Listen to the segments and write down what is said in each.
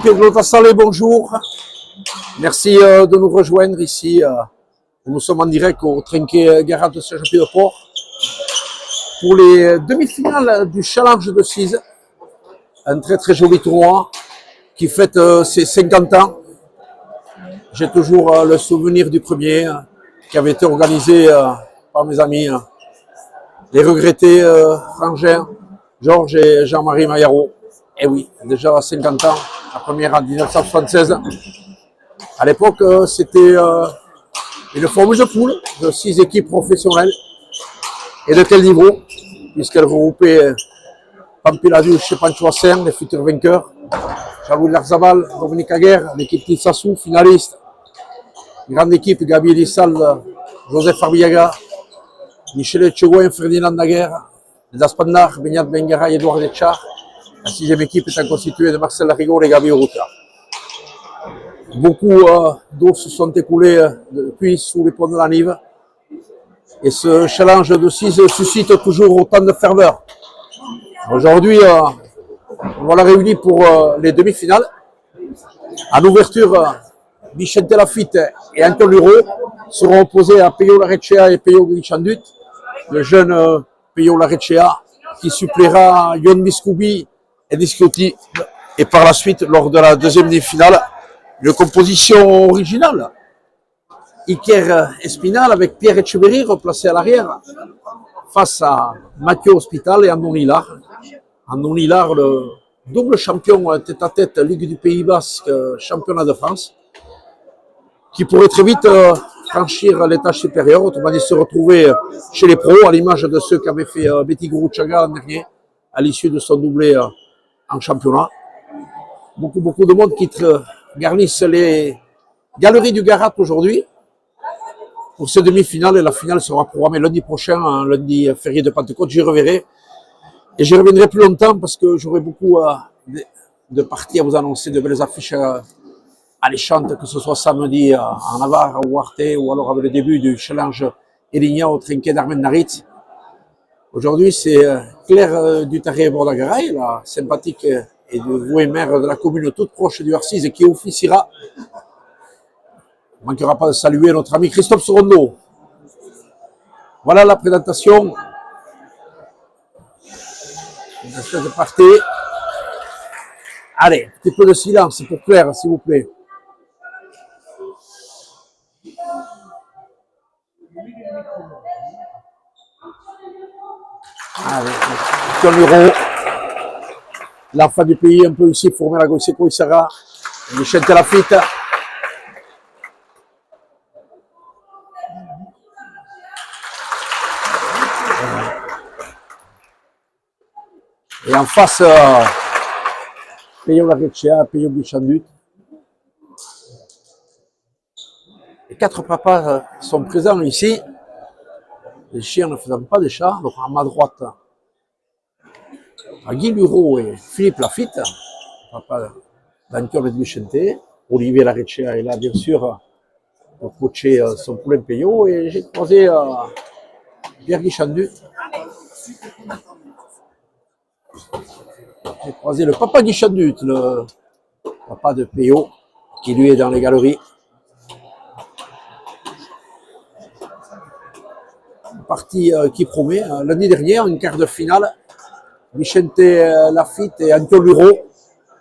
Philippe Glotassalé, bonjour. Merci de nous rejoindre ici. Nous sommes en direct au Trinquet Garat de Saint-Jean-Pied-de-Port pour les demi-finales du Challenge de Cise. Un très très joli tournoi qui fête ses 50 ans. J'ai toujours le souvenir du premier qui avait été organisé par mes amis, les regrettés frangins Georges et Jean-Marie Maillaro. Et oui, déjà à 50 ans, la première en 1976. À l'époque, c'était une fameuse poule de 6 équipes professionnelles. Et de quel niveau? Puisqu'elle regroupait Pampiladu, Panchoissin, les futurs vainqueurs, Chabou Larzabal, Dominique Aguerre, l'équipe Tissassou, finaliste. Grande équipe, Gabi Elissal, Joseph Farbiaga, Michel Etchegouin, Ferdinand Daguerre, les Aspandar, Benyat Bengara et Edouard Detchar. La 6e équipe étant constituée de Marcel Larigot et Gabi Routa. Beaucoup d'eau se sont écoulées depuis sous les ponts de la Nive. Et ce challenge de 6 suscite toujours autant de ferveur. Aujourd'hui, on va la réunir pour les demi-finales. En ouverture, Vicente Lafitte et Anton Luro seront opposés à Peyo Larechea et Peyo Guichandut. Le jeune Peyo Larechea qui suppléera Yon Miskoubi et Discuti. Et par la suite, lors de la deuxième demi-finale, une composition originale. Iker Espinal avec Pierre Etcheverry replacé à l'arrière face à Mathieu Hospital et Andon Hilar. Andon Hilar, le double champion tête-à-tête Ligue du Pays Basque, championnat de France, qui pourrait très vite franchir l'étage supérieur, autrement dit se retrouver chez les pros, à l'image de ceux qu'avait fait Betty Gourouchaga l'an dernier, à l'issue de son doublé en championnat. Beaucoup de monde qui garnissent les galeries du Garat aujourd'hui pour ces demi-finales, et la finale sera programmée lundi prochain, un lundi férié de Pentecôte. J'y reverrai et j'y reviendrai plus longtemps parce que j'aurai beaucoup de parties à vous annoncer, de belles affiches alléchantes, que ce soit samedi en Navarre ou Arte, ou alors avec le début du challenge Eligna au Trinquet d'Armendarit. Aujourd'hui, c'est Claire Dutaré-Bordagaray, la sympathique et dévouée maire de la commune toute proche du Arcise, qui officiera. Il ne manquera pas de saluer notre ami Christophe Sorondo. Voilà la présentation. Une espèce de partie. Allez, un petit peu de silence pour Claire, s'il vous plaît. Allez, John Luro, l'enfant du pays, un peu ici, formé à la Goïseko Issara, Michel Lafitte. Et en face, Peyo Larechea, Peyo Guichandut. Les 4 papas sont présents ici. Les chiens ne faisant pas des chats. Donc à ma droite, Guy Luro et Philippe Lafitte, papa d'Anton et de Vicente. Olivier Larechea est là, bien sûr, pour coacher son poulain Peyo. Et j'ai croisé Pierre Guichandut. J'ai croisé le papa Guichandut, le papa de Peyo, qui lui est dans les galeries. Une partie qui promet. L'année dernière, une quart de finale, Vicente Lafitte et Anton Luro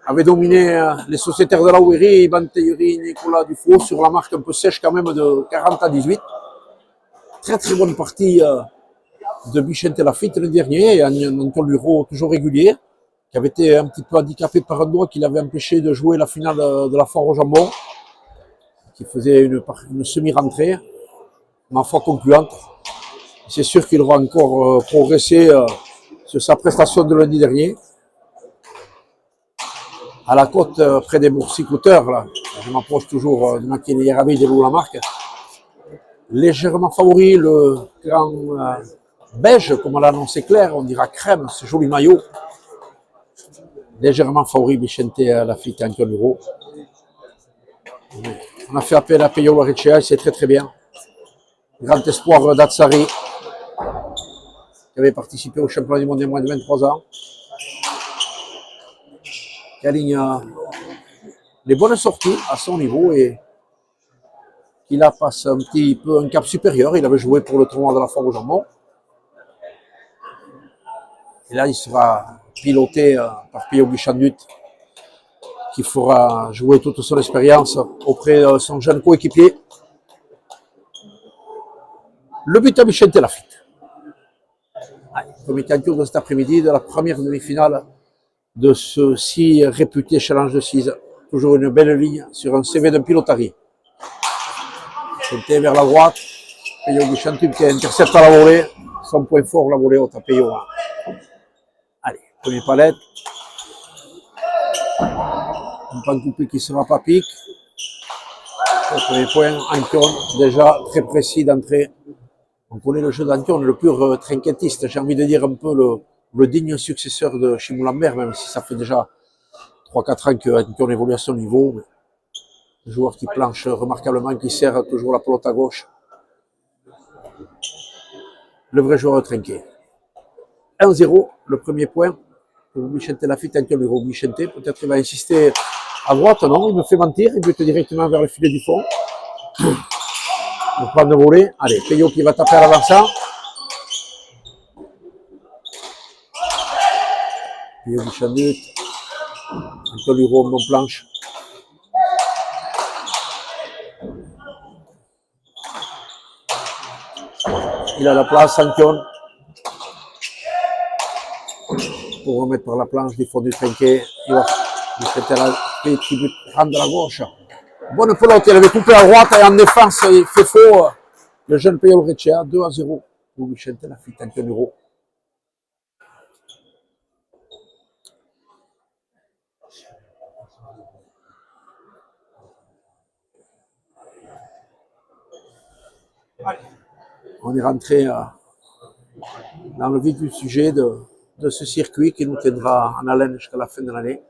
avaient dominé les sociétaires de la Ouéry, Ivan Teyuri, Nicolas Dufault, sur la marque un peu sèche quand même de 40 à 18. Très très bonne partie de Vicente Lafitte l'année dernier, et Anton Luro toujours régulier, qui avait été un petit peu handicapé par un doigt qui l'avait empêché de jouer la finale de la foire au jambon, qui faisait une semi-rentrée, ma foi concluante. C'est sûr qu'il aura encore progressé sur sa prestation de lundi dernier. À la côte, près des boursicouteurs, là, je m'approche toujours de Makini Yarabi de Lamarque. Légèrement favori, le grand beige, comme l'a annoncé Claire, on dira crème, ce joli maillot. Légèrement favori Vicente Lafitte et Anton Luro. On a fait appel à Peyo Larechea, c'est très très bien. Grand espoir d'Atsari, qui avait participé au championnat du monde des moins de 23 ans. Qui aligne les bonnes sorties à son niveau et qu'il a passé un petit peu un cap supérieur. Il avait joué pour le tournoi de la foire au jambon. Et là, il sera piloté par Pio Guichandut, qui fera jouer toute son expérience auprès de son jeune coéquipier. Le but à Vicente Lafitte. Premier tour de cet après-midi de la première demi-finale de ce si réputé challenge de 6. Toujours une belle ligne sur un CV d'un pilotari. Vicente vers la droite. Pio Guichandut qui intercepte à la volée. Son point fort, la volée haute à Pio. Allez, premier palette. Un pan coupé qui ne sera pas pique. Le premier point, Anquion, déjà très précis d'entrée. On connaît le jeu d'Anquion, le pur trinquettiste. J'ai envie de dire un peu le digne successeur de Chimou Lambert, même si ça fait déjà 3-4 ans que Anquion évolue à son niveau. Un joueur qui planche remarquablement, qui sert toujours la pelote à gauche. Le vrai joueur trinqué. 1-0, le premier point pour Vicente Lafitte, Anquion Luro. Vicente, peut-être qu'il va insister à droite, non, il me fait mentir, il bute directement vers le filet du fond. On prend de voler. Allez, Peyo qui va taper à l'avancement. Peyo Guichandut. Anquion Luro, bon planche. Il a la place, Anquion. Pour remettre par la planche du fond du trinquet. Il va qui veut prendre de la gauche. Bonne pelote, il avait coupé à droite et en défense, il fait faux. Le jeune Peyo Recea, 2-0 pour Vicente Lafitte, Anquion Luro. On est rentré dans le vif du sujet de ce circuit qui nous tiendra en haleine jusqu'à la fin de l'année.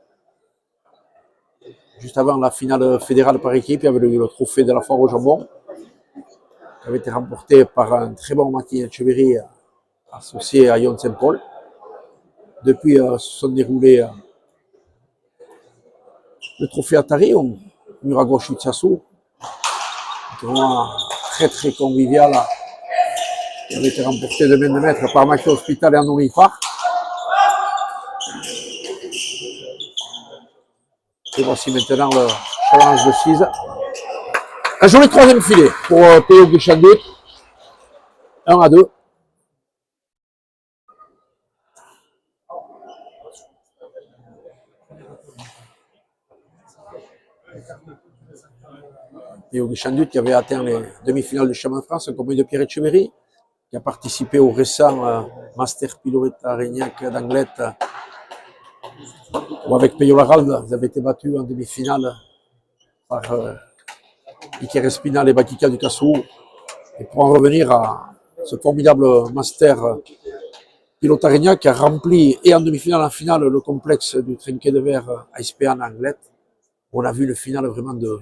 Juste avant la finale fédérale par équipe, il y avait le trophée de la foire au jambon, qui avait été remporté par un très bon Martin Echeverry associé à Yon Saint-Paul. Depuis, se sont déroulés le trophée Atari au mur à gauche Utsasu, un tournoi très très convivial qui avait été remporté de main de maître par Mathieu Hospital et Andoni Farr. Et voici maintenant le challenge de 6. Un joli troisième filet pour Peyo Guichandut. 1-2. Peyo Guichandut qui avait atteint les demi-finales du championnat de France en compagnie de Pierre Echeverry, qui a participé au récent Master Piloretta Arignac d'Anglette, où avec Peyo Laralde, ils avaient été battus en demi-finale par Iker Espinal et Bakika du Cassou. Et pour en revenir à ce formidable Master Pilota Arignac qui a rempli, et en demi-finale, en finale, le complexe du trinquet de verre à SPA en Anglette. On a vu une finale vraiment de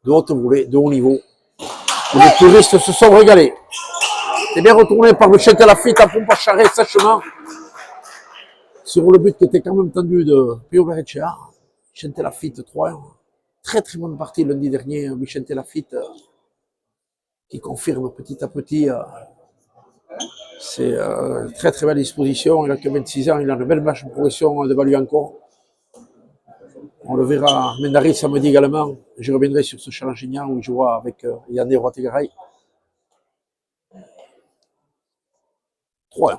haute volée, de haut niveau. Et les touristes se sont régalés. C'est bien retourné par Vicente Lafitte à pompe à charret sèchement sur le but qui était quand même tendu de Pio Recea. Vicente Lafitte 3-1. Très très bonne partie lundi dernier, Vicente Lafitte qui confirme petit à petit ses très très belles dispositions. Il a que 26 ans, il a une belle marge de progression devant lui encore. On le verra à Mendari samedi également. Je reviendrai sur ce challenge où il jouera avec Yanné Roategaray. 3-1.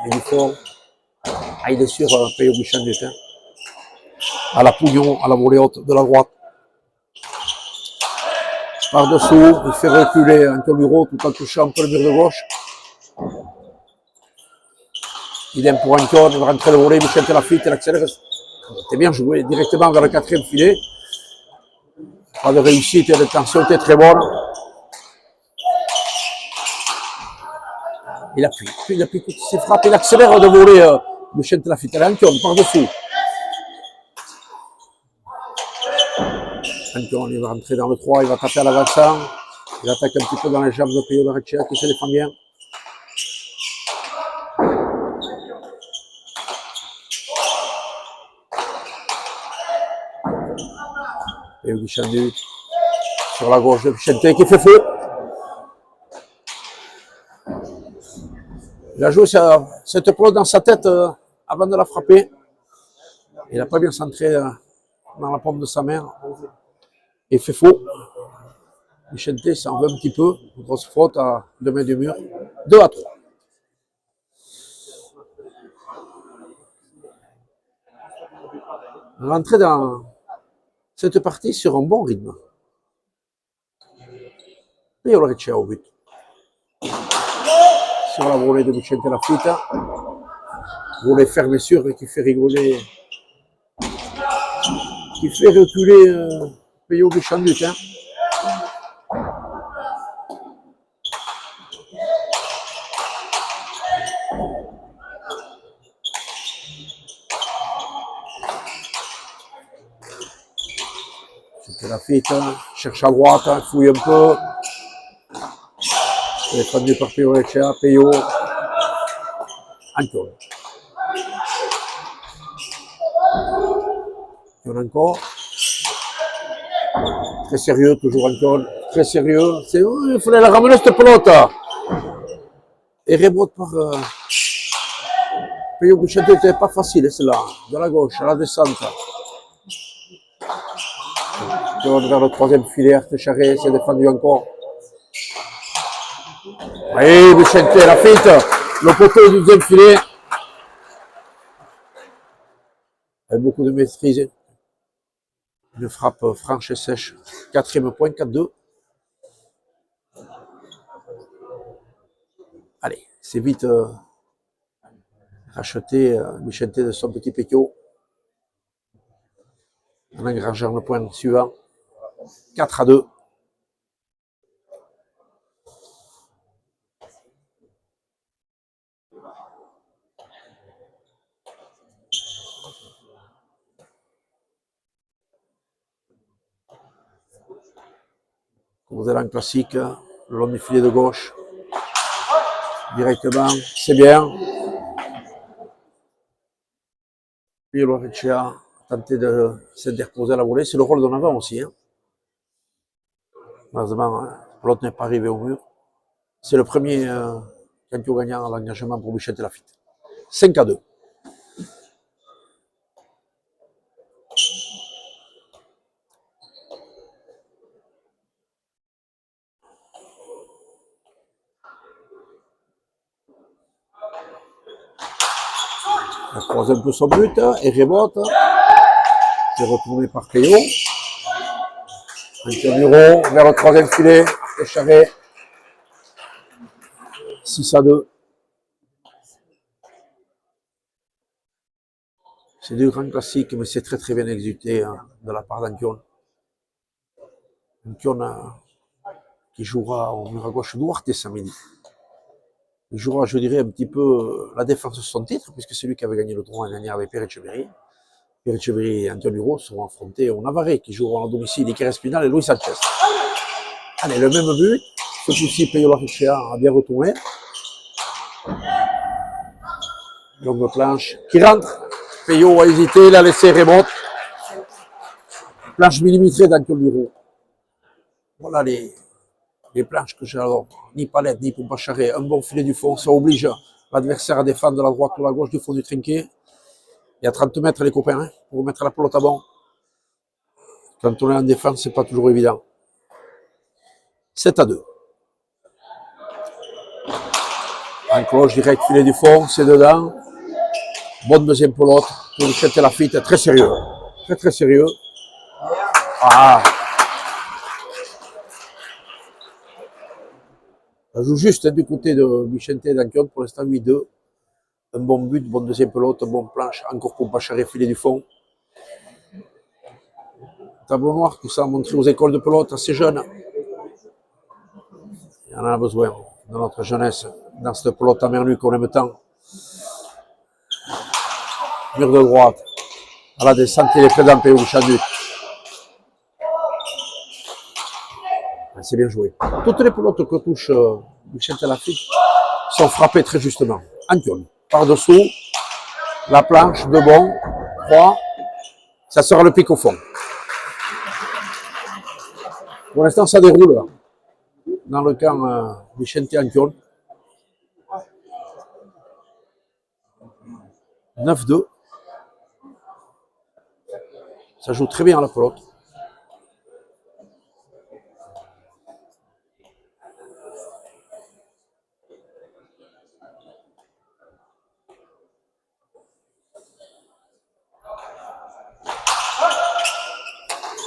Et du fond, il est sur Peyo Guichandut. À la Pouillon, à la volée haute de la droite. Par-dessous, il fait reculer Anquion Luro tout en touchant un peu le mur de gauche. Idem pour Anquion, il va rentrer le volet, Vicente Lafitte, il accélère. C'était bien joué, directement vers le quatrième filet. Pas de réussite et de tension était très bonne. Il appuie, puis il appuie toutes ses frappes, il accélère de voler Vicente Lafitte. Et Anquion, par-dessous. Anquion, il va rentrer dans le 3, il va taper à l'avancement. Il attaque un petit peu dans les jambes de Peyo Recea qui se défend bien. Et Guichandu sur la gauche de Vicente qui fait faux. Il a joué cette pelote dans sa tête avant de la frapper. Il n'a pas bien centré dans la paume de sa main. Et fait faux. Vicente s'en veut un petit peu. Une grosse faute à 2 mètres du mur. 2-3. Rentrer dans cette partie sur un bon rythme. Et on le au but. Sur la volée de Vicente Lafita. Volet fermé sûr et qui fait rigoler. Qui fait reculer Peyo Guichandu. Hein. C'était Lafita, cherche à droite, fouille un peu. Défendu par Peyo Recea, Peyo. Encore. Il y en a encore. Très sérieux, toujours encore. Très sérieux. Il fallait la ramener cette pelote. Et rebote par Peyo Guichandu. C'était pas facile, celle-là. De la gauche, à la descente. Vers le troisième filet, Artecharé s'est défendu encore. Oui, Vicente, la feinte. Le poteau du deuxième filet. Avec beaucoup de maîtrise. Une frappe franche et sèche. 4e point, 4-2. Allez, c'est vite racheté Vicente de son petit péquio. En engrangeant le point suivant. 4-2. Comme en classique, le long du filet de gauche. Directement, c'est bien. Puis Lorecea a tenté de s'interposer à la volée. C'est le rôle d'en avant aussi. Hein. Malheureusement, l'autre n'est pas arrivé au mur. C'est le premier Cantio gagnant à l'engagement pour Vicente Lafita. 5-2. Il croise un peu son but et rebote. C'est retourné par Peyo. Antonio vers le troisième filet. Écharé. 6-2. C'est deux grands classiques, mais c'est très très bien exécuté de la part d'Antion. Antion qui jouera au mur à gauche Duarte samedi. Il jouera, je dirais, un petit peu la défense de son titre, puisque c'est lui qui avait gagné le tournoi l'année dernière avec Pierre Echeverry. Pierre Echeverry et Antonio Huro seront affrontés au Navarrais, qui joueront à domicile, Iker Espinal et Luis Sanchez. Allez, le même but. Ce coup-ci, Peyo Lorecea a bien retourné. Longue planche qui rentre. Peyo a hésité, il a laissé remonte. Planche millimétrée d'Antonio Huro. Voilà les planches que j'adore. Ni palette, ni pompe à charret. Un bon filet du fond, ça oblige l'adversaire à défendre de la droite ou de la gauche du fond du trinquet. Il y a 30 mètres les copains, hein, pour mettre la pelote à bon. Quand on est en défense, c'est pas toujours évident. 7-2. En cloche, direct, filet du fond, c'est dedans. Bonne deuxième pelote. Pour Vicente Lafita, très sérieux. Très très sérieux. Ah. Ça joue juste du côté de Vicente d'Anquion, pour l'instant 8-2. Un bon but, bonne deuxième pelote, un bon planche, encore pour Bacharé, filet du fond. Tableau noir, tout ça montré aux écoles de pelote assez jeunes. Il y en a besoin dans notre jeunesse, dans cette pelote à mer nue qu'on aime tant. Mur de droite, à la descente, il est présent, Peyo Guichandu. C'est bien joué. Toutes les pelotes que touche Vicente Lafita sont frappées très justement. Antion, par-dessous, la planche, de bon, 3, ça sera le pic au fond. Pour l'instant, ça déroule dans le camp Vicente Anquion. 9-2. Ça joue très bien à la pelote.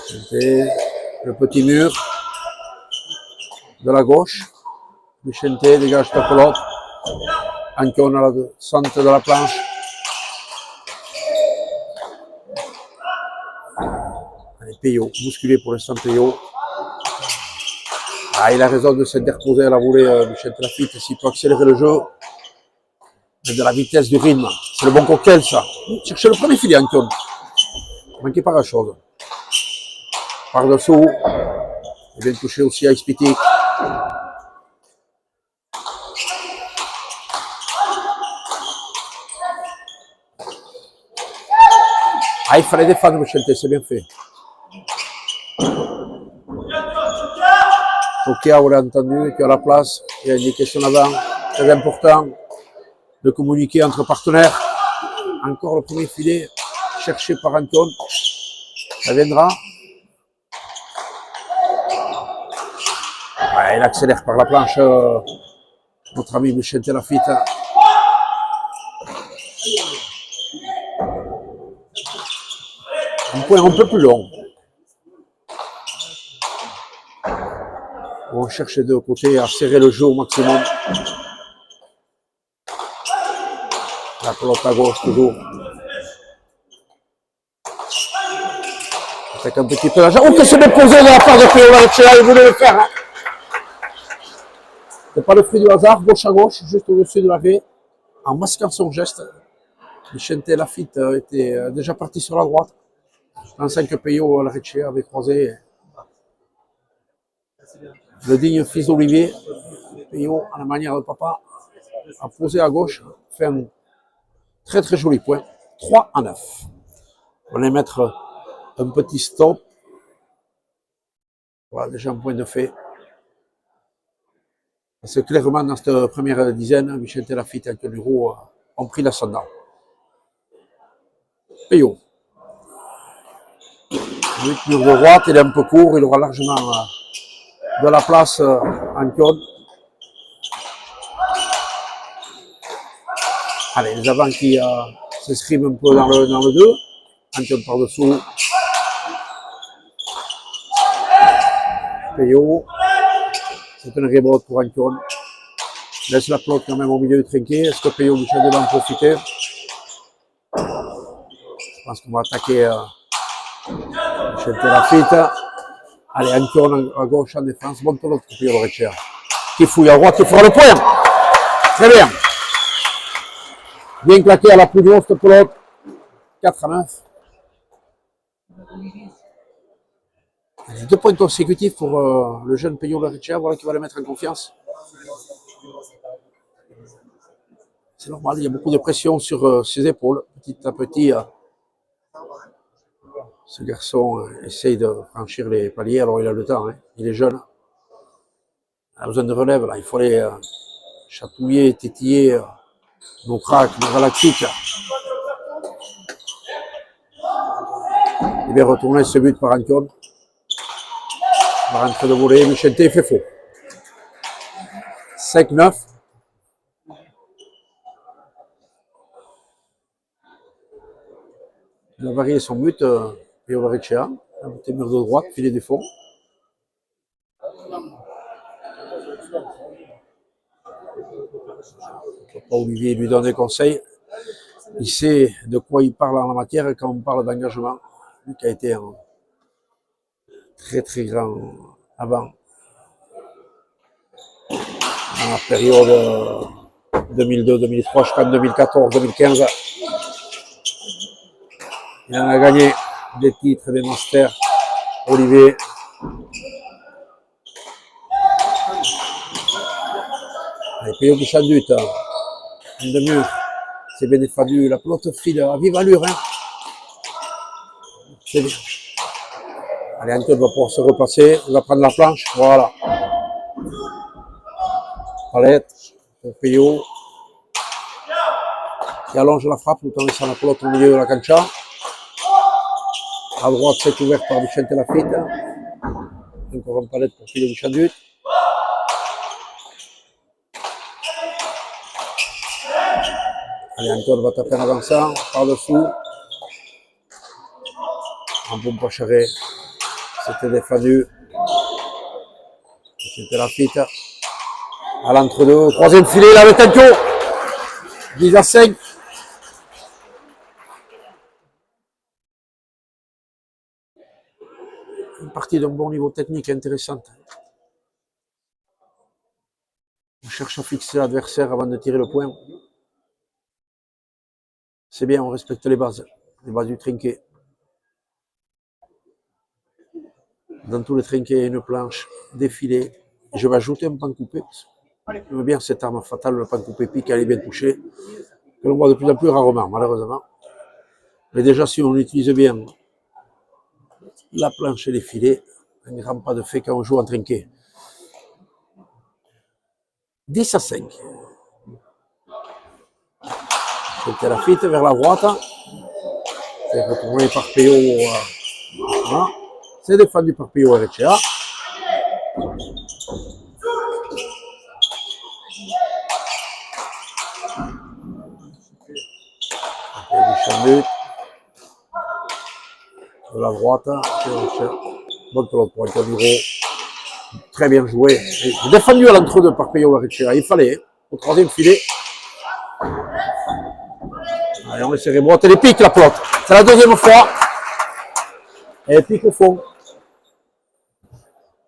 C'était le petit mur de la gauche. Vicente dégage la pelote. Anquion à la centre de la planche. Allez, Peyo, bousculé pour l'instant Peyo. Ah, il a raison de s'interposer à la volée, Vicente Lafitte, s'il peut accélérer le jeu. Mais de la vitesse, du rythme. C'est le bon cocktail, ça. Cherchez le premier filet, Anquion. Ne manquez pas grand-chose. Par-dessous. Il vient de toucher aussi à Ispitik. Ah, il fallait défendre Vicente, c'est bien fait. Chokia, vous l'avez entendu, qui a la place, il y a indiqué son avant. Très important de communiquer entre partenaires. Encore le premier filet, cherché par Anquion. Ça viendra. Ouais, il accélère par la planche, notre ami Vicente Lafitte. Un point un peu plus long. On cherche de côté à serrer le jeu au maximum. La pelote à gauche toujours. Avec un petit peu d'argent. Oh, que c'est bien posé de la part de Péo Larechea, il voulait le faire. Hein. C'est pas le fruit du hasard, gauche à gauche, juste au-dessus de la raie. En masquant son geste, Vicente Lafitte était déjà parti sur la droite. Pensant que Péo Larechea avait croisé le digne fils d'Olivier. Péo, à la manière de papa, a posé à gauche, fait un très très joli point. 3-9. On va mettre un petit stop. Voilà, déjà un point de fait. Parce que clairement, dans cette première dizaine, Vicente Lafitte et Anquion Leroux ont pris l'ascendant. Péo. 8 murs de droite, il est un peu court, il aura largement de la place Anquion. Allez, les avants qui s'inscrivent un peu dans le 2. Anquion par-dessous. Péo. C'est un rebote pour Anquion. Laisse la pelote quand même au milieu du trinquet. Est-ce que Péo Michel va en profiter? Je pense qu'on va attaquer Vicente Lafitte. Allez, Anquion à gauche en défense. Bonne pelote pour Péo Larechea. Qui fouille à droite, qui fera le point. Très bien. Bien claqué à la plus grosse pelote. 4-9. Allez, 2 points consécutifs pour le jeune Péo Larechea. Voilà qui va le mettre en confiance. C'est normal, il y a beaucoup de pression sur ses épaules. Petit à petit, ce garçon essaye de franchir les paliers. Alors il a le temps, hein. Il est jeune. Il a besoin de relève. Là. Il faut aller chatouiller, tétiller nos cracks, nos galactiques. Il vient retourner ce but par Anquion. Il va rentrer de voler. Vicente fait faux. 5-9. Il a varié son but, Péo Larechea. Un petit mur de droite, filet du fond. Olivier lui donne des conseils. Il sait de quoi il parle en la matière quand on parle d'engagement. Lui qui a été un très très grand avant. Dans la période 2002-2003 jusqu'en 2014-2015. Il en a gagné des titres, des masters. Olivier. Allez, Péo qui chante, en demi-mur. C'est bien défendu. La pelote file à vive allure. Hein. C'est bien. Allez, Anton va pouvoir se replacer, il va prendre la planche, voilà. Palette, pour Payot, qui allonge la frappe tout en laissant la pelote au milieu de la cancha. À droite, c'est ouverte par Vicente Lafitte. Encore un palette pour Payot Bichandut. Allez, Anton va taper en avançant, par-dessous. En bon Pocheret, c'était défendu. C'était Lafitte. À l'entre-deux, troisième filet, là, avec Anton. 10-5. Une partie d'un bon niveau technique intéressante. On cherche à fixer l'adversaire avant de tirer le point. C'est bien, on respecte les bases du trinquet. Dans tous les trinquets, il y a une planche, des filets. Je vais ajouter un pan coupé. J'aime bien cette arme fatale, le pan coupé pique, elle est bien touchée, que l'on voit de plus en plus rarement, malheureusement. Mais déjà, si on utilise bien la planche et les filets, un grand pas de fait quand on joue en trinquet. 10-5. C'était la fite vers la droite. C'est retourné par Payot. Voilà. C'est défendu par Payot Erechea. Bichandut. De la droite. Bonne pelote pour Antoniro. Très bien joué. Défendu à l'entre-deux par Payot Erechea. Il fallait, au troisième filet. Allez, on essaie de broter les pics, la pelote. C'est la deuxième fois. Et les pics au fond.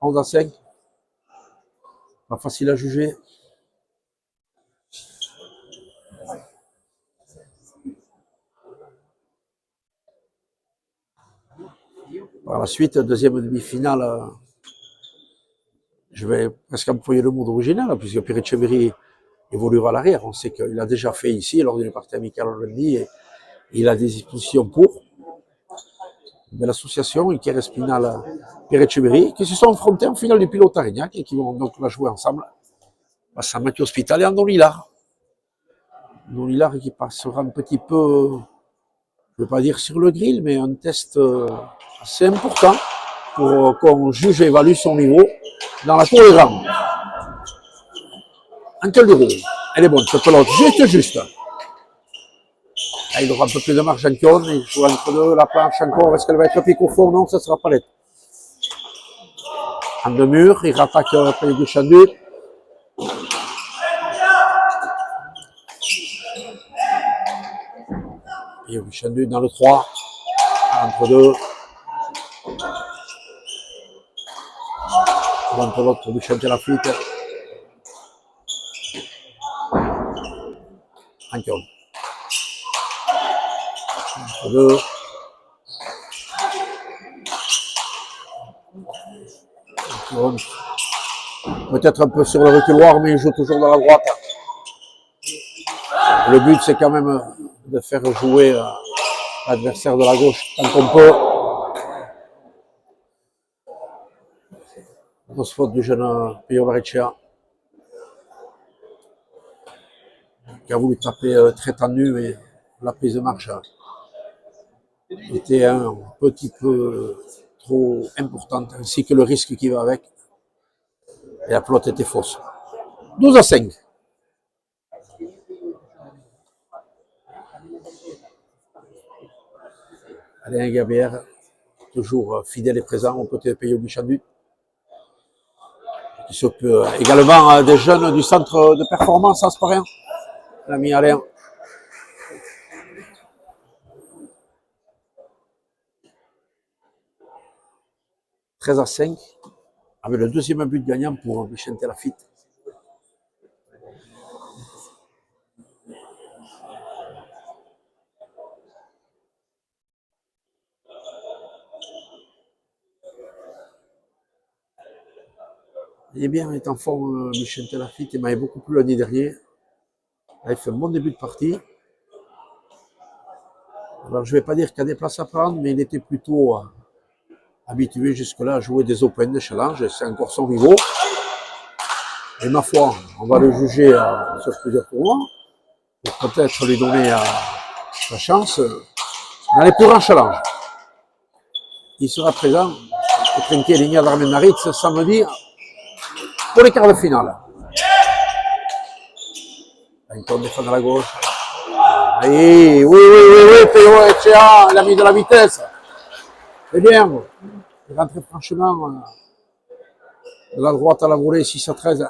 11-5. Pas facile à juger. Par la suite, deuxième demi-finale, je vais presque employer le mot original, puisque Pierre-Echeverry évoluera à l'arrière. On sait qu'il a déjà fait ici, lors d'une partie amicale lundi, et il a des dispositions pour. Mais l'association, Iker Espinal, Pierre-Echeverry, qui se sont affrontés en finale du pilote Arignac et qui vont donc la jouer ensemble à Saint-Mathieu Hospital et en Don-Lillard. Don-Lillard qui passera un petit peu, je ne veux pas dire sur le grill, mais un test assez important pour qu'on juge et évalue son niveau dans la cour des grands. Ankel Duro, elle est bonne, cette pelote, juste. Là, il aura un peu plus de marge Ankion, il joue entre deux, la planche encore, est-ce qu'elle va être pique au fond? Non, ça sera pas l'être. En deux murs, il rattaque Payot Bichandut. Payot Bichandut dans le 3, entre deux. Bonne pelote pour Vicente Lafitte. Ankion. Entre deux. Peut-être un peu sur le reculoir, mais il joue toujours dans la droite. Le but, c'est quand même de faire jouer l'adversaire de la gauche tant qu'on peut. Grosse faute du jeune Payot Erechea, qui a voulu taper très tendu, mais la prise de marche était un petit peu trop importante, ainsi que le risque qui va avec. Et la pelote était fausse. 12-5. Alain Gabière, toujours fidèle et présent aux côtés de Payot Bichandut, qui s'occupe également des jeunes du centre de performance Asparien, l'ami Alain. « 13-5, avec le deuxième but gagnant pour Vicente Lafitte. Il est bien, il est en forme, Vicente Lafitte, il m'avait beaucoup plu l'année dernière. Il fait un bon début de partie. Alors je ne vais pas dire qu'il y a des places à prendre, mais il était plutôt habitué jusque-là à jouer des Open, des challenges, c'est encore son niveau. Et ma foi, on va le juger sur plusieurs tournois, pour peut-être lui donner la chance dans les plus grands challenges. Il sera présent pour trinquer l'Ignaz Armendaritz samedi pour les quarts de finale. Anton défend à la gauche. Oui, Théo Echea, il a mis de la vitesse. C'est bien. Il rentre franchement de la droite à la volée, 6-13.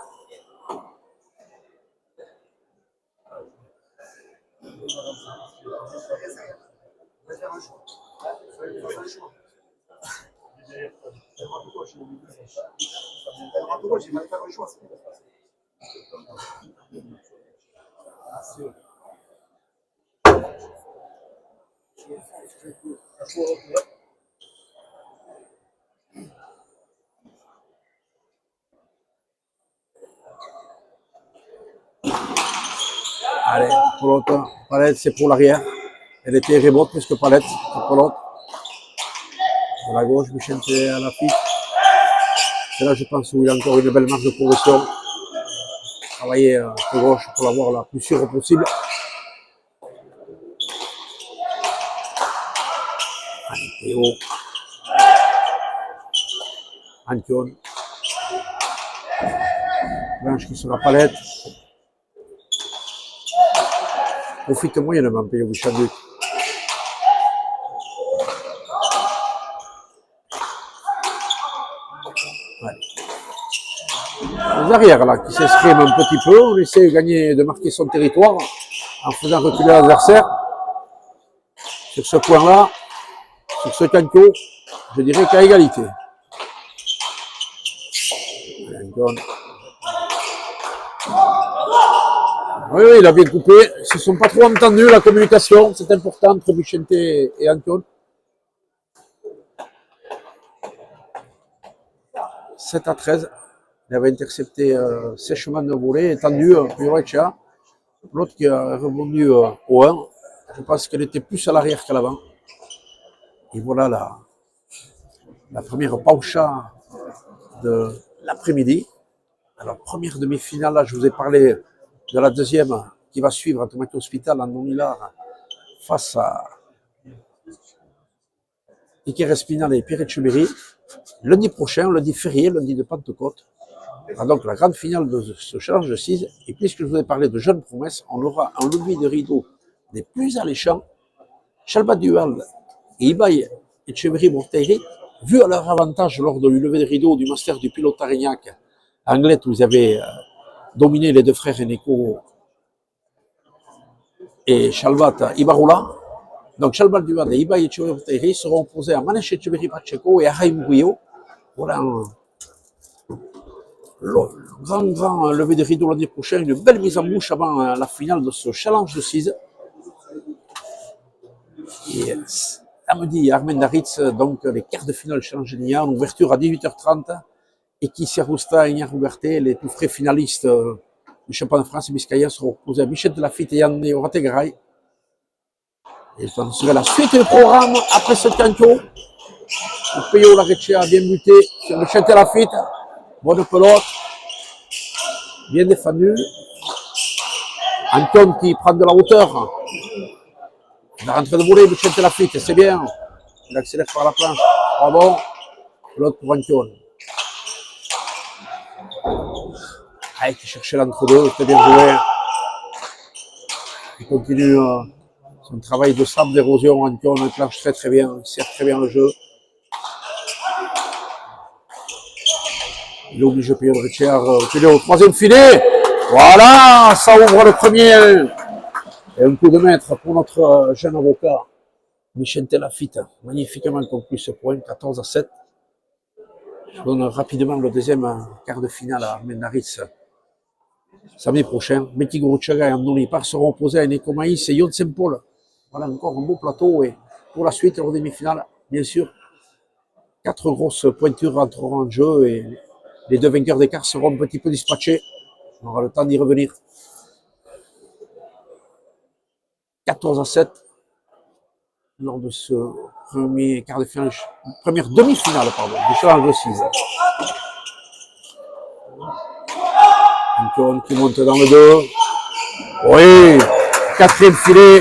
Allez, pour l'autre, Palette, c'est pour l'arrière. Elle était remote plus que Palette, pour l'autre. À la gauche, Michel à la pique. C'est là, je pense, où il a encore une belle marge de progression. Travailler à gauche pour l'avoir la plus sûre possible. Allez, Théo. Antion. Blanche qui sera Palette. Profite moyennement, Théo Bichanduc. Les arrières là qui s'expriment un petit peu, on essaie de gagner, de marquer son territoire en faisant reculer l'adversaire. Sur ce point-là, sur ce canto, je dirais qu'à égalité. Oui, il a bien coupé. Ils ne se sont pas trop entendus, la communication, c'est important entre Vicente et Anton. 7-13. Il avait intercepté sèchement de volée, étendu Pioreccia. L'autre qui a rebondi au 1. Je pense qu'elle était plus à l'arrière qu'à l'avant. Et voilà la première paucha de l'après-midi. Alors, première demi-finale, là, je vous ai parlé de la deuxième qui va suivre entre Mathieu Hospital en non-hilar face à Iker Espinal et Pierre Etcheverry. Lundi prochain, lundi férié, lundi de Pentecôte. Donc la grande finale de ce challenge de 6. Et puisque je vous ai parlé de jeunes promesses, on aura un levier de rideau des plus alléchants. Chalbat Duval et Ibai Etcheverry Morteiri, vu à leur avantage lors de lever de rideau du Master du pilote Arignac anglais où ils avaient dominé les deux frères Eneko et Chalbat Ibarula. Donc Chalbat Duval et Ibai Etcheverry Morteiri seront opposés à Manesh Etcheverry Pacheco et à Raim Guillot. Voilà le grand lever de rideau l'année prochaine, une belle mise en bouche avant la finale de ce challenge de 6. Et samedi, Armendaritz, donc les quarts de finale challenge Nia, en ouverture à 18h30. Et qui Serrusta et Ignac Ugarte, les tout frais finalistes du championnat de France et Biscaya, seront opposés à Michel de Lafitte et Yann Orategaray. Et ce serait la suite du programme après ce canto. Le Peyo Larechea a bien buté sur Michel de Lafitte. Bonne pelote. Bien défendu. Anton qui prend de la hauteur. La rentrée de volée, Michel de Lafitte, c'est bien. Il accélère par la planche. Bravo. L'autre pour Anton. Ah, qui cherchait l'entre-deux, c'était bien joué. Il continue son travail de sable d'érosion. Anton, il planche très très bien. Il sert très bien le jeu. Il oblige Pierre Richard au troisième filet. Voilà, ça ouvre le premier. Et un coup de maître pour notre jeune avocat, Michel Lafitte. Magnifiquement conclu ce point, 14-7. Je donne rapidement le deuxième quart de finale à Armendaritz samedi prochain. Meki Gourouchaga et Andoni Par seront opposés à Eneko Maïs et Yon Saint-Paul. Voilà encore un beau plateau. Et pour la suite, en demi-finale, bien sûr, 4 grosses pointures entreront en jeu et les deux vainqueurs d'écart seront un petit peu dispatchés. On aura le temps d'y revenir. 14-7. lors de ce premier quart de finale, première demi-finale, pardon, du challenge de 6. Antoine qui monte dans le 2. Oui, quatrième filet,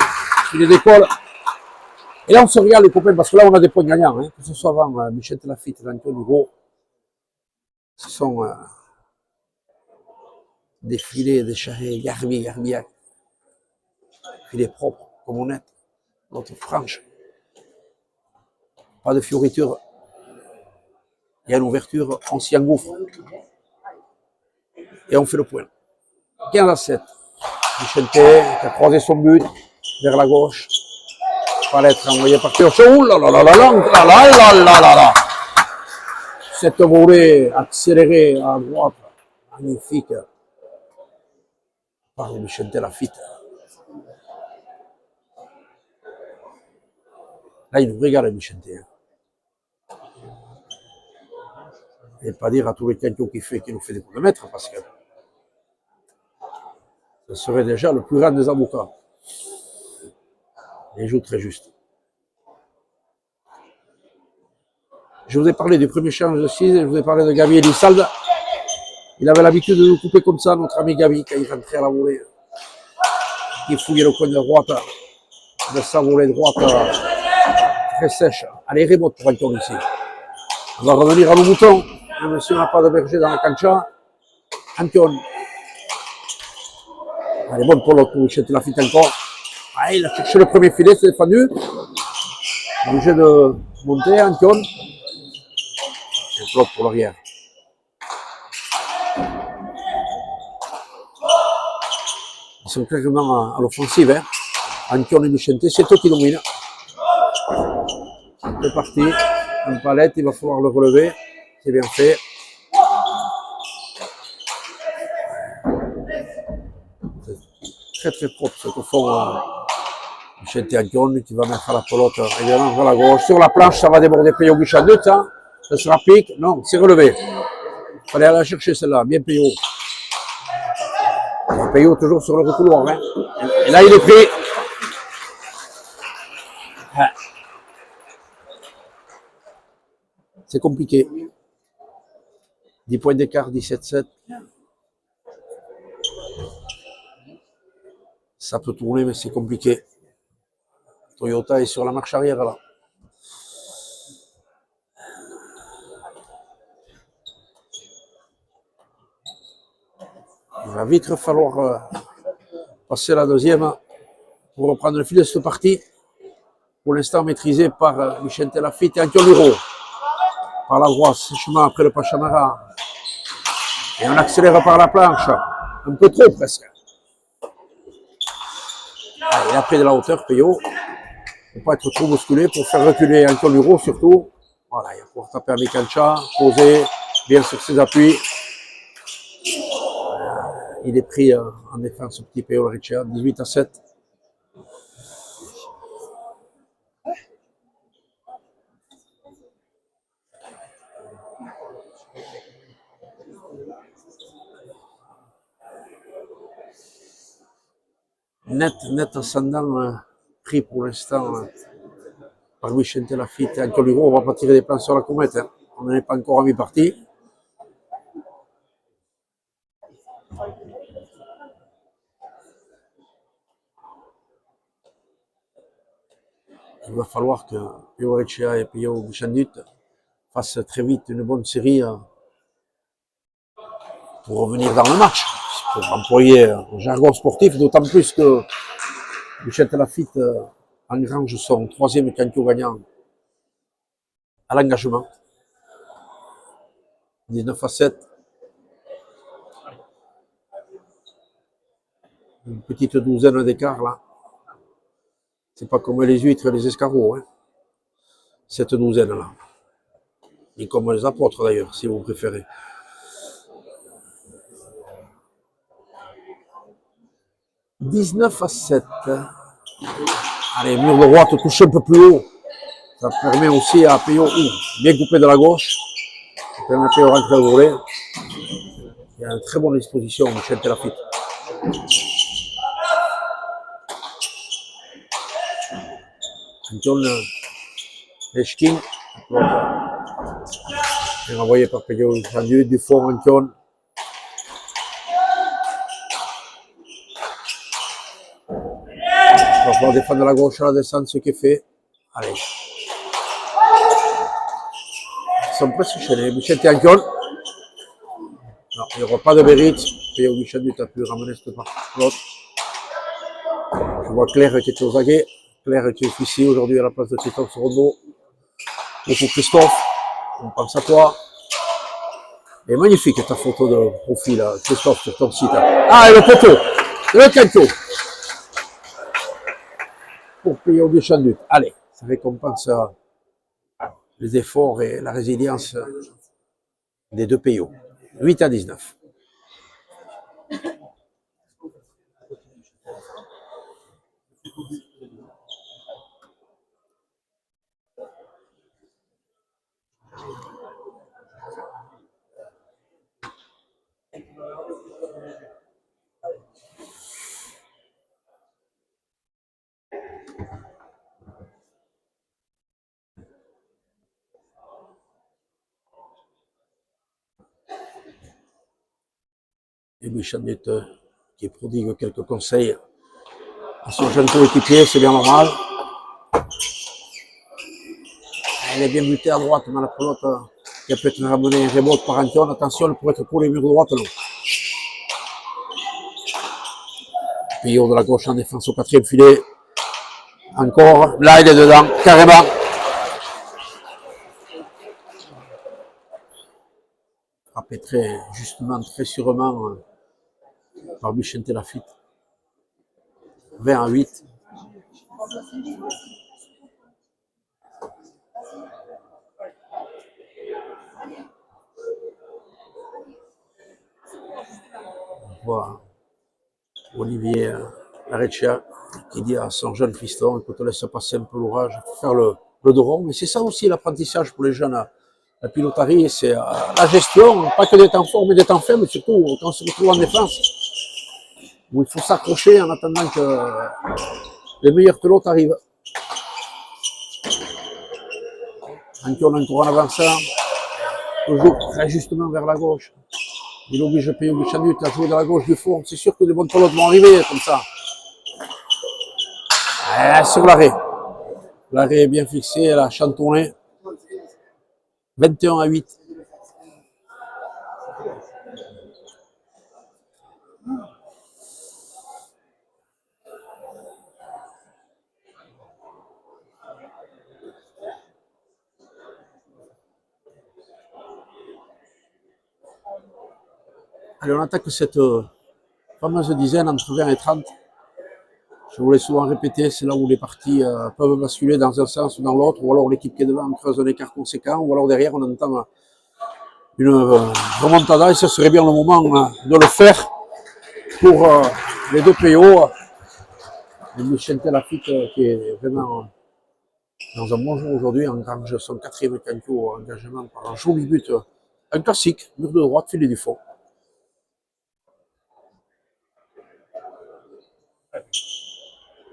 filet d'école. Et là, on se regarde les copains, parce que là, on a des points gagnants, hein, que ce soit avant Michel Lafitte et Antoine Hugo. Ce sont des filets, des charrets, garbi, filets propres, comme honnête, notre franche. Pas de fioriture. Il y a une ouverture, on s'y engouffre. Et on fait le point. 15-7. Vicente qui a croisé son but vers la gauche. Palette envoyé par Pioche. Ouh là là là là là là là là là là. Cette volée accélérée à droite, magnifique, par Vicente Lafitte. Là, il nous régale, Vicente. Et pas dire à tous les cantos qu'il nous fait des coups de maître, parce que ce serait déjà le plus grand des avocats. Il joue très juste. Je vous ai parlé du premier challenge de 6, je vous ai parlé de Gabi Elissalde. Il avait l'habitude de nous couper comme ça, notre ami Gabi, quand il rentrait à la volée. Il fouillait le coin de droite, de sa volée droite très sèche. Allez, remote pour Anton ici. On va revenir à nos moutons. Même si on n'a pas de berger dans la cancha. Anton. Allez, bonne pour l'autre, Michel Lafitte encore. Ah, il a cherché le premier filet, c'est défendu. Obligé de monter, Anton. Et l'autre pour l'arrière. Ils sont clairement à l'offensive. Hein. Anton et Vicente, c'est eux qui dominent. C'est parti. Une palette, il va falloir le relever. C'est bien fait. C'est très propre ce que font Vicente et Anton qui va mettre à la pelote évidemment vers la gauche. Sur la planche, ça va déborder Payot Guichandut. Ça sera pique. Non, c'est relevé. Il fallait aller la chercher celle-là. Bien Payot. Payot toujours sur le couloir. Hein. Et là, il est pris. C'est compliqué. 10 points d'écart, 17-7. Ça peut tourner, mais c'est compliqué. Toyota est sur la marche arrière là. Il va vite falloir passer la deuxième pour reprendre le fil de cette partie. Pour l'instant maîtrisé par Vicente Lafitte et Anton Hugo. Par la droite, sèchement après le Pachamara. Et on accélère par la planche. Un peu trop presque. Il a pris de la hauteur, Payot. Il ne faut pas être trop bousculé pour faire reculer Anton Hugo surtout. Voilà, il va pouvoir taper avec Cancha, poser bien sur ses appuis. Il est pris en défense, ce petit Payot Richard, 18-7. Net ascendant pris pour l'instant par Vicente Lafitte et Anton Hugo. On ne va pas tirer des plans sur la comète. Hein. On n'en est pas encore en mi-partie. Il va falloir que Payot Richard et Payot Guichandut fassent très vite une bonne série pour revenir dans le match. Pour employer un jargon sportif, d'autant plus que Vicente Lafitte engrange son troisième canto gagnant à l'engagement. 19-7. Une petite douzaine d'écarts là. C'est pas comme les huîtres et les escargots, hein. Cette douzaine là. Et comme les apôtres d'ailleurs, si vous préférez. « 19-7. Allez, mur de droite touche un peu plus haut. Ça permet aussi à Payot, bien coupé de la gauche. Ça permet à Payot de rentrer au volet. Il y a une très bonne disposition, Michel Lafitte. Anton Leshkin. Et envoyé par Pedro Chandu du fond Anton. Il va falloir défendre la gauche à la descente, ce qui est fait. Allez. Ils sont presque chaînés. Michel Anton. Non, il n'y aura pas de mérite. Pedro Chandu a pu ramener cette part l'autre. Je vois Claire qui est aux aguets. Claire qui est ici aujourd'hui à la place de Christophe Rondeau. Et pour Christophe, on pense à toi. Et magnifique ta photo de profil, Christophe, sur ton site. Ah, et le poteau, le canto. Pour payer au Deschandu. Allez, ça récompense les efforts et la résilience des deux pays. 8-19. Et Deschandu qui prodigue quelques conseils à son jeune coéquipier, c'est bien normal. Elle est bien butée à droite, mais la pelote qui a peut-être ramené un remote par Anton. Attention, elle pourrait être pour les murs de droite. Non. Pillon de la gauche en défense au quatrième filet. Encore, là il est dedans, carrément. Frappé très justement, très sûrement par Vicente Lafitte. 20-8. On voit Olivier Areccia qui dit à son jeune fiston, écoute, laisse passer un peu l'orage, il faut faire le dos rond. Mais c'est ça aussi l'apprentissage pour les jeunes. La piloterie, c'est la gestion, pas que d'être en forme, mais d'être en faible, surtout quand on se retrouve en défense, où il faut s'accrocher en attendant que les meilleurs pilotes arrivent. Anton encore en avançant, toujours très justement vers la gauche. Il oblige Pedro Deschandu à jouer de la gauche du fond. C'est sûr que les bonnes pilotes vont arriver comme ça. Sur l'arrêt. L'arrêt est bien fixé, elle a chantonné. 21-8. Allez, on attaque cette fameuse dizaine entre 20 et 30. Je vous l'ai souvent répété, c'est là où les parties peuvent basculer dans un sens ou dans l'autre, ou alors l'équipe qui est devant creuse un écart conséquent, ou alors derrière on entend une remontada, et ce serait bien le moment de le faire pour les deux PO. Et Michel Lafitte qui est vraiment dans un bon jour aujourd'hui, engrange son quatrième canto engagement par un joli but, un classique, mur de droite, filet du fond.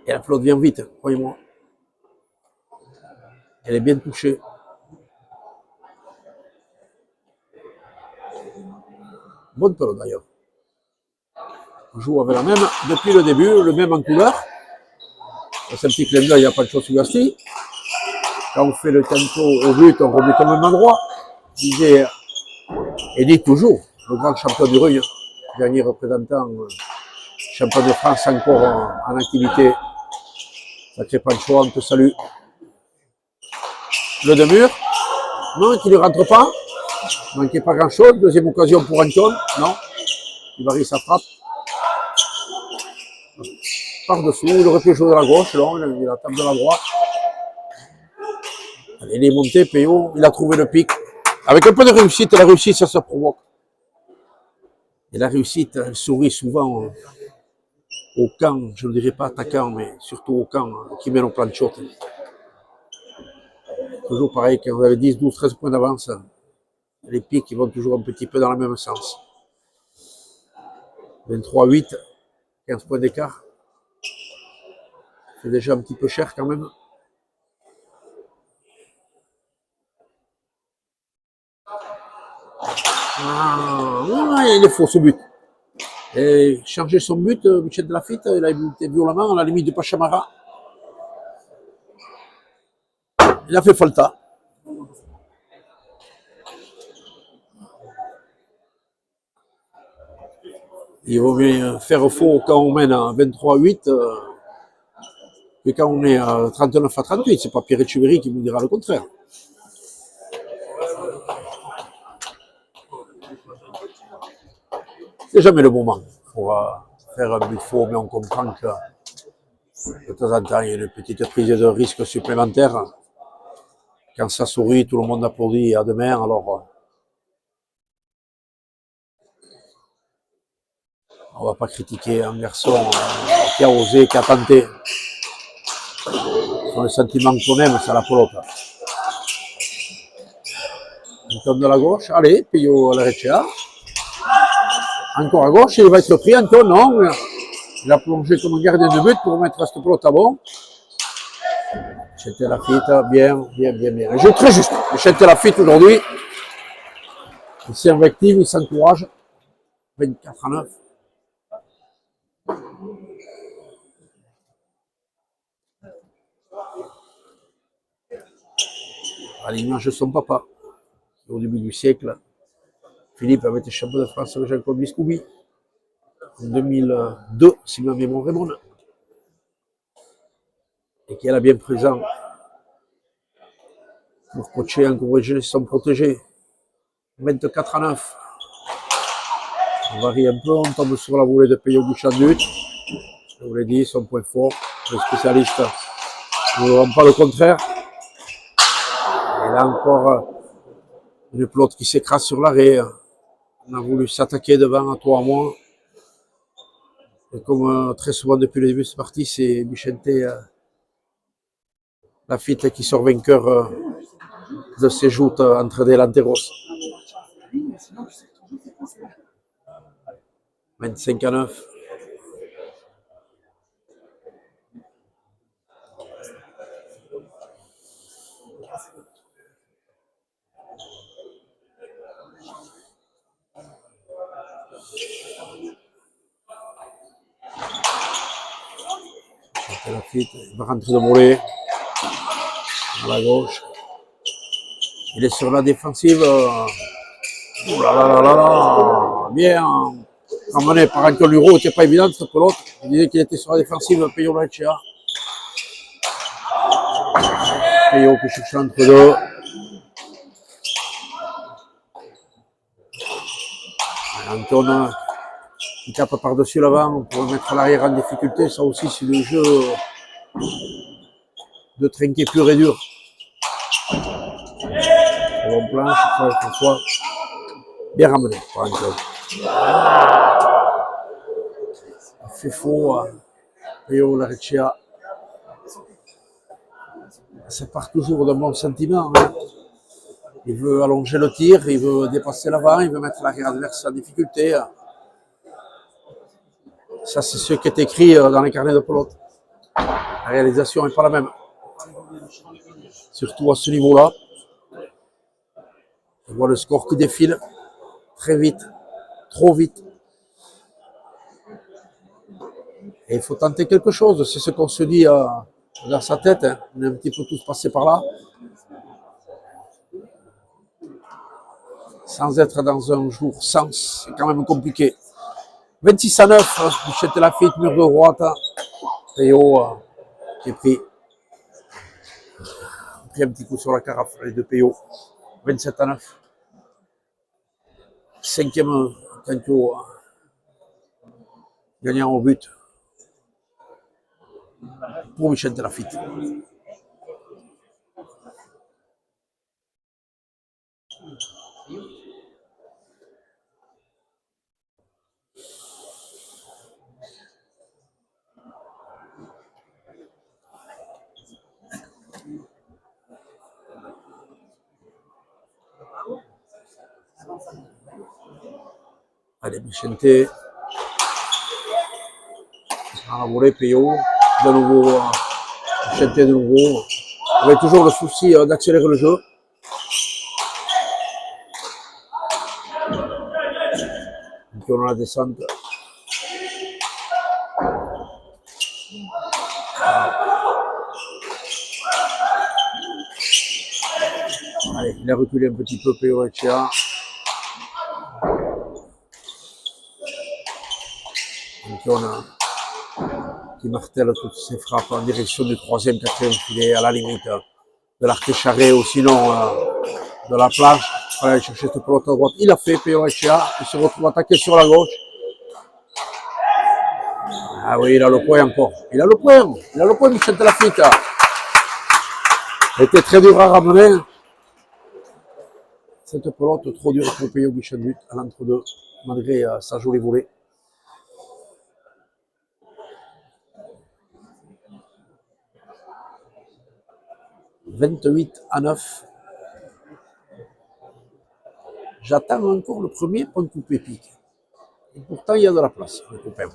Et la pelote vient vite, croyez-moi. Elle est bien touchée. Bonne pelote d'ailleurs. On joue avec la même depuis le début, le même en couleur. C'est un petit clin d'œil, il n'y a pas de chose sur Gasti. Quand on fait le canto au but, on rebute au même endroit. Disait, et dit toujours, le grand champion du Rueil, dernier représentant, champion de France encore en activité. Sacré Pancho, on te salue. Le de mur, non, qui ne rentre pas. Il ne manquait pas grand-chose. Deuxième occasion pour Anton, non. Il varie sa frappe. Par-dessous, il aurait pu jouer de la gauche, non, il a la table de la droite. Allez, il est monté, Péo, il a trouvé le pic. Avec un peu de réussite, la réussite, ça se provoque. Et la réussite, elle sourit souvent au camp, je ne dirais pas attaquant, mais surtout au camp qui mène au plan de shot. Toujours pareil, quand vous avez 10, 12, 13 points d'avance, les pics vont toujours un petit peu dans le même sens. 23-8, 15 points d'écart. C'est déjà un petit peu cher quand même. Il est faux ce but. Et changer son but, Michel Delafitte, il a été violemment à la limite de Pachamara. Il a fait falta. Il vaut mieux faire faux quand on mène à 23-8 que quand on est à 39-38. C'est pas Pierre Etcheverry qui vous dira le contraire. C'est jamais le moment pour faire un but faux, mais on comprend que de temps en temps, il y a une petite prise de risque supplémentaire. Quand ça sourit, tout le monde applaudit à demain, alors on va pas critiquer un garçon qui a osé, qui a tenté. Sur le sentiment qu'on aime, c'est la pelote. Anton de la gauche, allez, Pio à la Recea. Encore à gauche, il va être pris, Anton, non. Il a plongé comme un gardien de but pour mettre cette pelote à bon. Michel Delafitte, bien. Il joue très juste. Michel Delafitte aujourd'hui, il s'invective, il s'encourage. 24-9. À l'image de son papa, au début du siècle, Philippe avait été champion de France avec Jean-Claude Biscoubi en 2002, si ma mémoire est bonne, et qui est bien présent pour coacher, encourager son protégé. 24-9. On varie un peu, on tombe sur la volée de Peyo Bouchandut. Je vous l'ai dit, son point fort. Les spécialistes ne diront pas le contraire. Et là encore, une pelote qui s'écrase sur l'arrêt. On a voulu s'attaquer devant à toi, à moi. Et comme très souvent depuis le début de cette partie, c'est Michel Delafitte qui sort vainqueur de ses joutes entre Delanteros. 25-9. Delafitte, il va rentrer de volée à la gauche. Il est sur la défensive. Oh là là là là là. Bien ramené par Anton Luro, c'était pas évident cette pelote. Il disait qu'il était sur la défensive, Peyo Laechea. Peyo qui cherche entre deux. Anton qui tape par-dessus l'avant pour mettre l'arrière en difficulté. Ça aussi, c'est le jeu de trinquer pur et dur. Bon planche, François. Bien ramené par Anton. Il fait faux. Peyo Laechea. Ça part toujours d'un bon sentiment. Hein. Il veut allonger le tir, il veut dépasser l'avant, il veut mettre l'arrière adverse en difficulté. Ça, c'est ce qui est écrit dans les carnets de pelote. La réalisation n'est pas la même. Surtout à ce niveau-là. On voit le score qui défile très vite, trop vite. Et il faut tenter quelque chose, c'est ce qu'on se dit dans sa tête. Hein. On est un petit peu tous passés par là. Sans être dans un jour sans, c'est quand même compliqué. 26-9, Michel Delafitte, mur de droite. Peyo qui est pris un petit coup sur la carafe, les deux Peyo. 27-9. Cinquième tantôt gagnant au but pour Michel Delafitte. Allez, Michente. À la volée, Peyo. De nouveau, Michente de nouveau. On avait toujours le souci d'accélérer le jeu. dans la descente. Allez, il a reculé un petit peu Peoreccia. Anton qui martèle toutes ses frappes en direction du 3e, 4e filet, à la limite de l'arc charré ou sinon de la planche. Il fallait aller chercher cette pelote à droite. Il a fait Peoreccia, il se retrouve attaqué sur la gauche. Ah oui, il a le point encore. Il a le point, Michel Lafitte. Il était très dur à ramener. Cette pelote trop dure pour payer au Michel but à l'entre-deux, malgré sa jolie volée. « 28-9. J'attends encore le premier point de coupe épique. Et pourtant, il y a de la place, le copain. «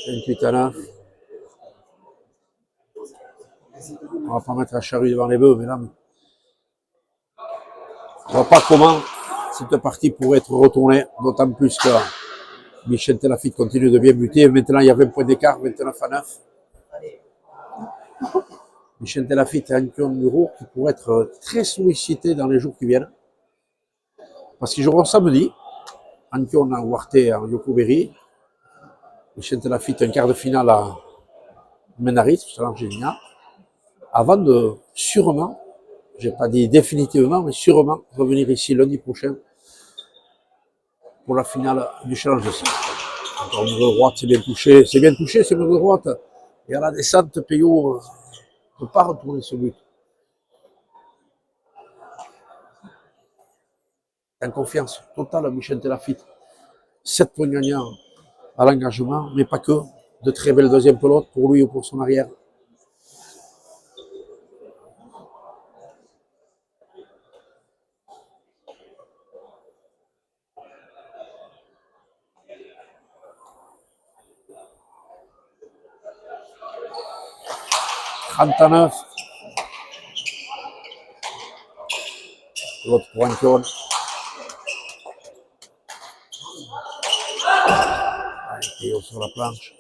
28-9. On va pas mettre la charrue devant les bœufs, mesdames. On ne voit pas comment cette partie pourrait être retournée, d'autant plus que Michel Lafitte continue de bien buter. Maintenant, il y a 20 points d'écart, 29-9. Michel Lafitte et Anton Muro qui pourraient être très sollicités dans les jours qui viennent. Parce qu'ils joueront samedi. Anton en Huarte en Yokoberi. Michel Lafitte un quart de finale à Menarit, Chalangénia. Avant de sûrement, j'ai pas dit définitivement, mais sûrement revenir ici lundi prochain pour la finale du Challenge de Six. Encore mur de droite, c'est bien touché, c'est mur de droite. Et à la descente, Peyo ne peut pas retourner ce but. En confiance totale à Michel Lafitte. 7 points gagnants à l'engagement, mais pas que. De très belles deuxièmes pelotes pour lui ou pour son arrière. « 39. L'autre pour Anton. Allez, Peyo sur la planche.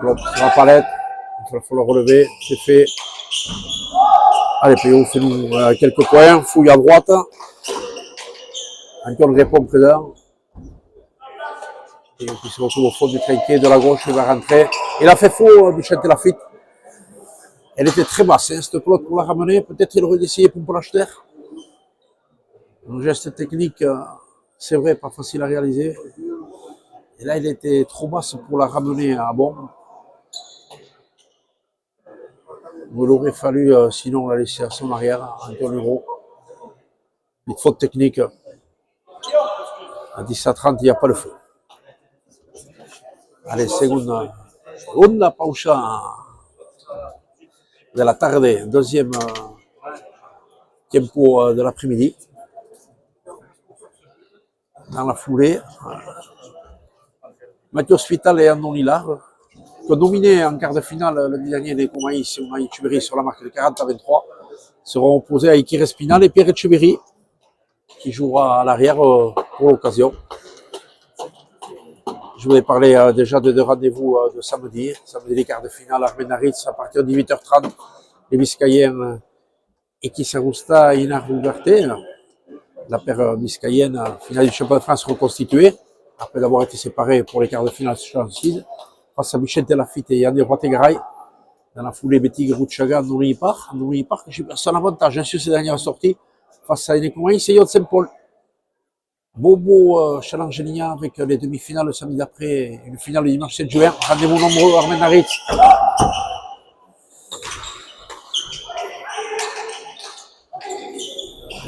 L'autre sur la palette. Il va falloir relever. C'est fait. Allez, Peyo fait-nous quelques points. Fouille à droite. Anton répond présent. Et qui se retrouve au fond du trinquet de la gauche, il va rentrer. Il a fait faux, Michel Lafitte. Elle était très basse, hein, cette pelote pour la ramener. Peut-être il aurait essayé pour l'acheter. Un geste technique, c'est vrai, pas facile à réaliser. Et là, il était trop basse pour la ramener à bon. Il aurait fallu, sinon, la laisser à son arrière, Anton Muro. Une faute technique. À 10-30, il n'y a pas le feu. Allez, segunda pausa de la tarde, deuxième tempo de l'après-midi. Dans la foulée, Mathieu Spital et Andon Lillard, qui ont dominé en quart de finale le dernier des Comaïs et Unai Echeverri sur la marque de 40-23, seront opposés à Ikir Espinal et Pierre Echeverri, qui jouera à l'arrière pour l'occasion. Je voulais parler déjà de deux rendez-vous de samedi. Samedi, les quarts de finale à Menaritz à partir de 18h30. Les Biscayens et Kisarusta et Inar Ugarte, la paire biscayenne, finale du championnat de France reconstituée, après d'avoir été séparée pour les quarts de finale de face à Michel Lafitte et Yannick Roitegaray. Dans la foulée, Betty Grouchaga, Nouri Ipar, que j'ai son avantage sur ses dernières sorties, face à Inekomaï, c'est Yod Saint-Paul. Bobo Chalangénia avec les demi-finales le samedi d'après, une finale le dimanche 7 juin. Rendez-vous nombreux à Menaritz.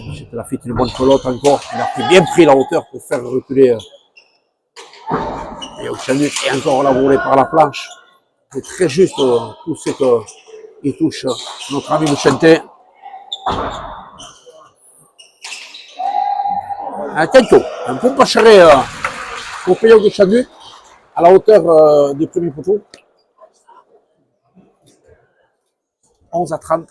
Michel Lafitte, une bonne pelote encore. Il a bien pris la hauteur pour faire reculer. Et au Chanut, et encore la volée par la planche. C'est très juste tout ce qu'il touche notre ami Mouchenté. Un tento, un peu pas charré pour payer au Chanut. à la hauteur du premier poteau. 11-30.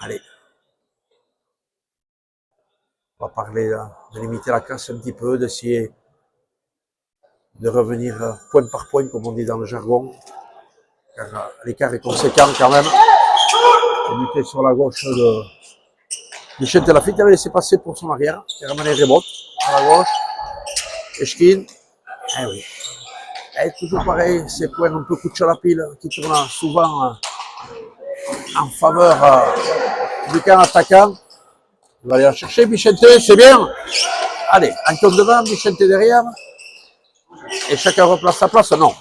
Allez. On va parler de limiter la casse un petit peu, d'essayer de revenir point par point, comme on dit dans le jargon. Car l'écart est conséquent quand même. Il était sur la gauche de Michel Lafitte, il avait laissé passer pour son arrière, qui a ramené Rebot à la gauche. Eshkin, eh oui. Et toujours pareil, ces points un peu coup de chaud à la pile qui tournent souvent en faveur du camp attaquant. Il va aller la chercher, Michel, c'est bien. Allez, un compte devant, Michel derrière. Et chacun replace sa place, non.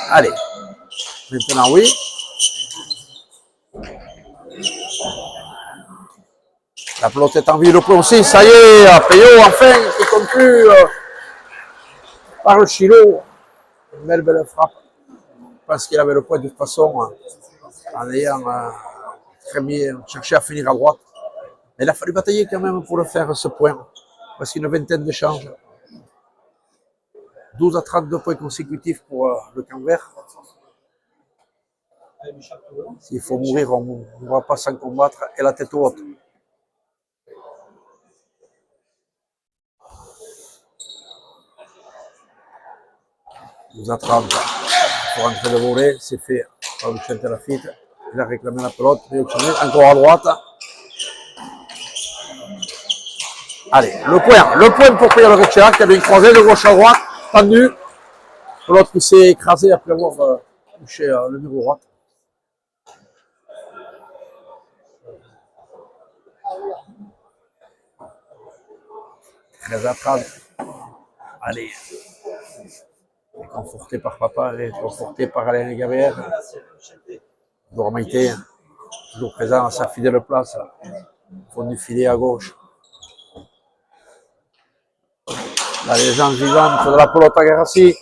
Allez, maintenant oui. La pelote est en vie, le plomb aussi, ça y est, Payot enfin, qui conclut par le Chilo. Une belle frappe. Je pense qu'il avait le point de toute façon, en ayant très bien cherché à finir à droite. Mais il a fallu batailler quand même pour le faire, ce point. Parce qu'une vingtaine d'échanges. 12 à 32 points consécutifs pour le camp vert. S'il faut mourir, on ne va pas s'en combattre et la tête haute. Nous à 30. Pour rentrer de voler, c'est fait par Michel Lafitte. Il a réclamé la pelote, encore à droite. Allez, le point pour Payot Recea qui avait une croisée de gauche à droite, tendu. L'autre qui s'est écrasé après avoir touché le mur droit. Très à 30. Allez. Conforté par papa et conforté par Alain Gabriel. Dormaité, toujours présent à sa fidèle place, au fond du filet à gauche. La légende vivante de la pelote à Garassi.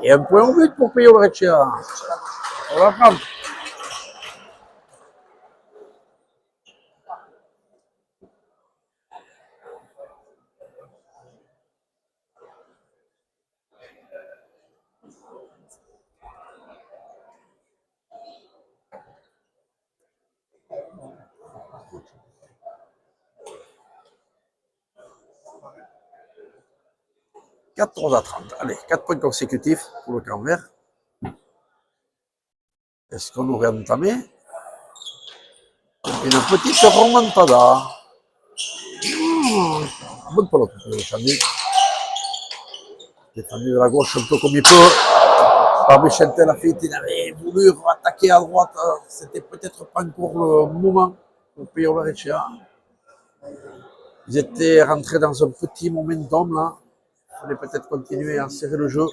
Et un point au but pour Payot Recea. On va prendre. « 14 à 30. Allez, 4 points consécutifs pour le camp vert. Est-ce qu'on aurait entamé une petite remontada? Bonne pelote, Chandy. Défendu de la gauche un peu comme il peut. Par Michel Lafitte, il avait voulu attaquer à droite. C'était peut-être pas encore le moment pour Payot Recea. Ils étaient rentrés dans un petit momentum là. Il fallait peut-être continuer à serrer le jeu.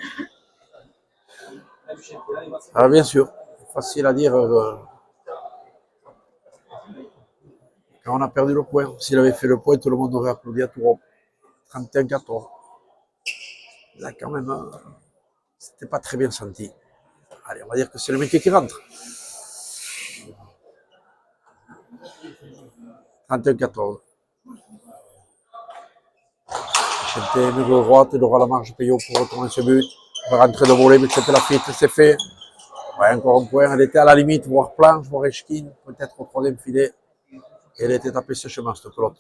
Alors bien sûr, facile à dire quand on a perdu le point. S'il avait fait le point, tout le monde aurait applaudi à tout rond. 31-14. Là quand même, c'était pas très bien senti. Allez, on va dire que c'est le mec qui rentre. 31-14. Chanté, mur droite, il aura la marge Payot pour retourner ce but. Il va rentrer de voler, mais c'était la fuite, c'est fait. Ouais, encore un point, elle était à la limite, voire planche, voire Eshkin, peut-être au troisième filet. Et elle était tapée sèchement, cette pelote.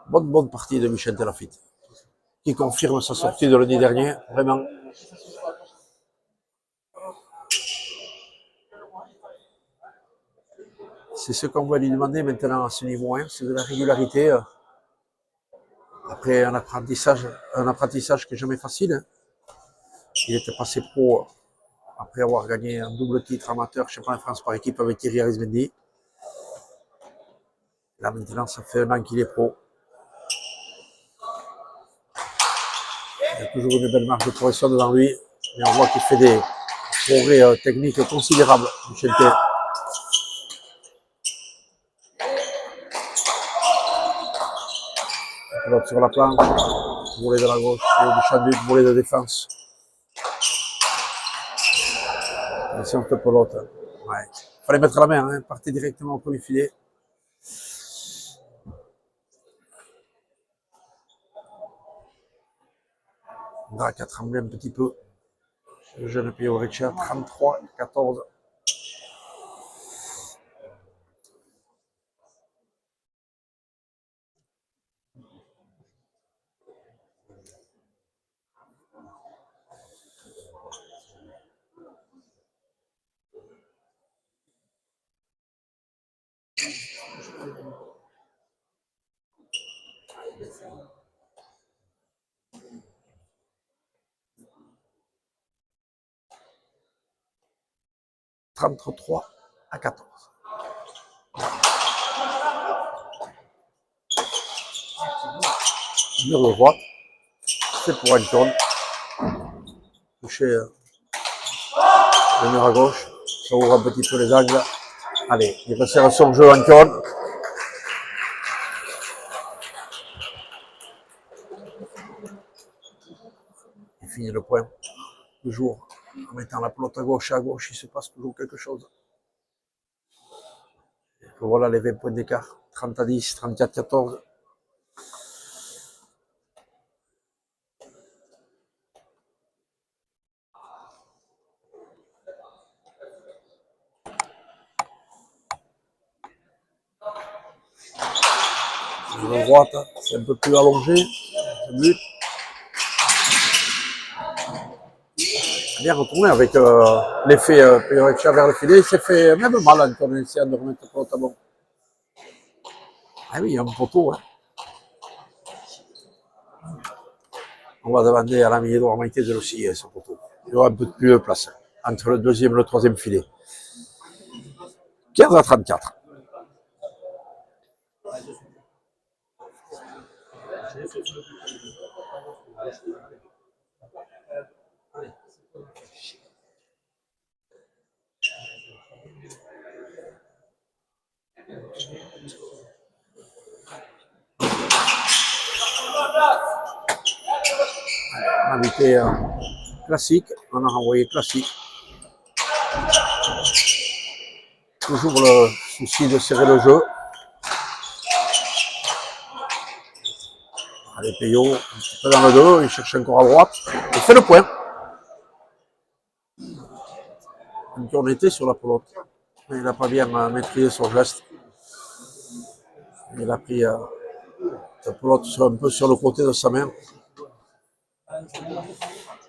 Bonne partie de Michel Lafitte, qui confirme sa sortie de l'année dernière, vraiment. C'est ce qu'on va lui demander maintenant à ce niveau 1, c'est de la régularité. Après un apprentissage qui n'est jamais facile. Il était passé pro après avoir gagné un double titre amateur championnat de France par équipe avec Thierry Arismendi. Là maintenant, ça fait un an qu'il est pro. Il y a toujours une belle marge de progression devant lui, mais on voit qu'il fait des progrès techniques considérables, Michel T. L'autre sur la planche, volet de la gauche, et du Chanduc, volet de défense. Attention cette pelote. Ouais. Fallait mettre la main, hein. Partez directement au premier filet. Drac a tremblé un petit peu. Le jeune Pejovic, 33-14. « 33-14. Mur de droite. C'est pour Anton. Toucher le mur à gauche. Ça ouvre un petit peu les angles. Allez, il resserre son jeu Anton. Il finit le point. Toujours en mettant la pelote à gauche, il se passe toujours quelque chose. Et voilà les 20 points d'écart. 30-10, 34-14. De droite, c'est un peu plus allongé. Le but. Bien retourné avec l'effet Pejovic vers le filet. Il s'est fait même mal en essayant de remettre le pelote à bon. Ah oui, il y a un poteau. Hein. On va demander à l'ami Edouard Maïté de l'osciller, ce poteau. Il y aura un peu plus de place entre le deuxième et le troisième filet. 15-34. Invité classique, on a renvoyé classique. Toujours le souci de serrer le jeu. Allez, Peyo, un petit peu dans le dos, il cherche encore à droite. Il fait le point. On était sur la pelote. Il n'a pas bien maîtrisé son geste. Il a pris la pelote un peu sur le côté de sa main.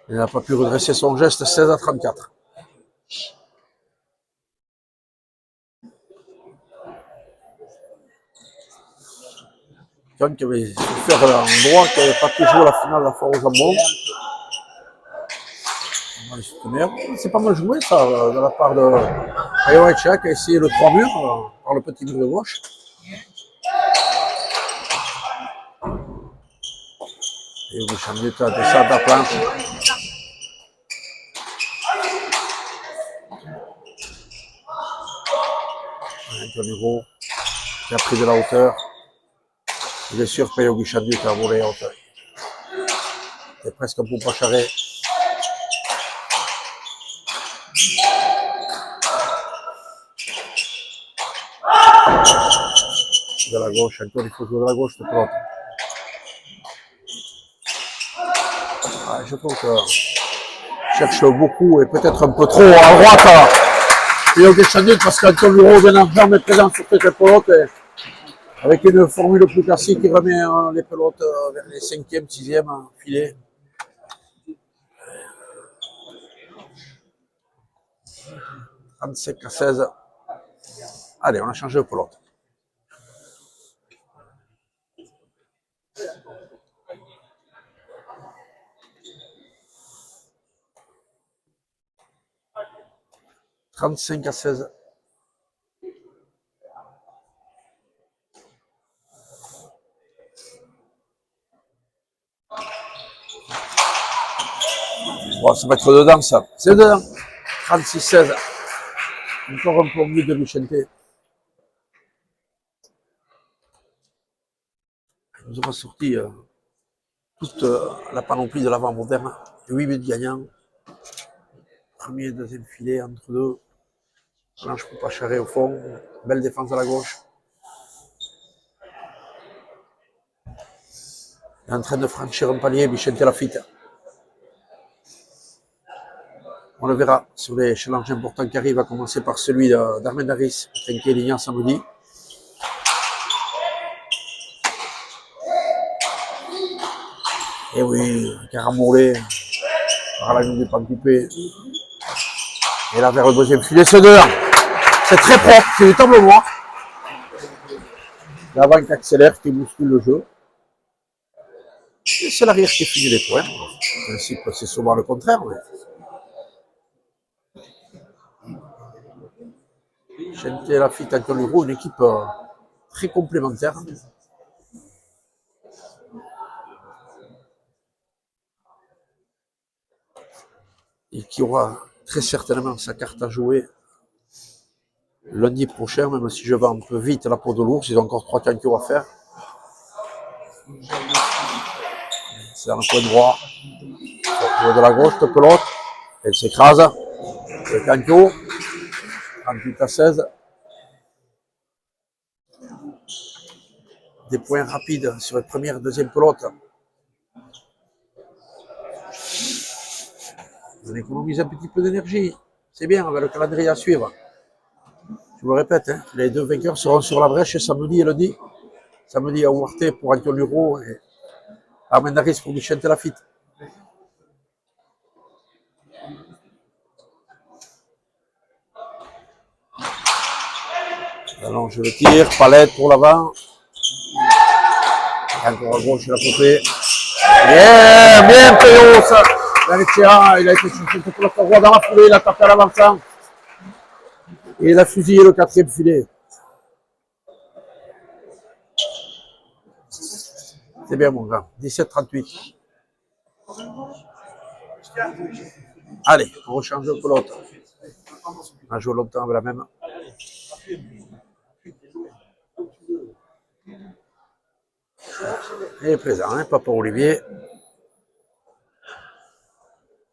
Il n'a pas pu redresser son geste, 16-34. John qui avait souffert l'endroit, qui n'avait pas pu jouer la finale de la foire au jambon. On va les soutenir. C'est pas mal joué ça, de la part de Pejovic qui a essayé le 3 murs par le petit mur de gauche. Et le champion a descendu à planche. Antonio qui a pris de la hauteur. Il est sûr Peyo Guichandieu qui a volé en hauteur. C'est presque un pompe à charret. De la gauche, encore il faut jouer de la gauche de pelote. Ah, je trouve que cherche beaucoup et peut-être un peu trop à droite. Peyo Guichandieu parce qu'Antonio Roden est présent sur cette pelote. Avec une formule plus classique qui remet les pelotes vers les 5e, 6e filets. « 35-16. Allez, on a changé de pelote. « 35-16. Bon, ça va être dedans, ça. C'est dedans. 36-16. Encore un peu mieux de Vicente. Il nous aura sorti toute la panoplie de l'avant moderne. 8 buts gagnants. premier et deuxième filet entre deux. Planche pour Pacharé au fond. Belle défense à la gauche. Il est en train de franchir un palier, Vicente Lafitte. On le verra sur les challenges importants qui arrivent, à commencer par celui d'Armendaris, trinqué Lignan samedi. Et oui, caramoulé par la ligne du pan coupé. Et là, vers le deuxième filet, c'est dehors. C'est très propre, c'est du tableau noir. L'avant qui accélère, qui bouscule le jeu. Et c'est l'arrière qui finit les points. En principe, c'est souvent le contraire. Mais... Vicente Lafitte, Antoine Leroux, une équipe très complémentaire. Et qui aura très certainement sa carte à jouer lundi prochain, même si je vais un peu vite la peau de l'ours, ils ont encore 3 canquios à faire. C'est dans le coin droit. De la gauche, de pelote. Elle s'écrase. Le canquio. 38-16. Des points rapides sur les premières et deuxième pelote. On économise un petit peu d'énergie. C'est bien avec le calendrier à suivre. Je vous le répète, hein, les deux vainqueurs seront sur la brèche samedi et lundi. Samedi à Ouarté pour Antoine Leroux et Armendaris pour Vicente Lafitte. Allonge le tir, palette pour l'avant. Encore à gauche la côté. Bien Théos. L'Alexia, il a été cherché pour le roi dans la foulée, il a tapé à l'avant-centre. Et il a fusillé le quatrième filet. C'est bien mon gars. 17-38. Allez, on rechange de pelote. On a joué longtemps avec la même. Il est présent, hein, Papa Olivier.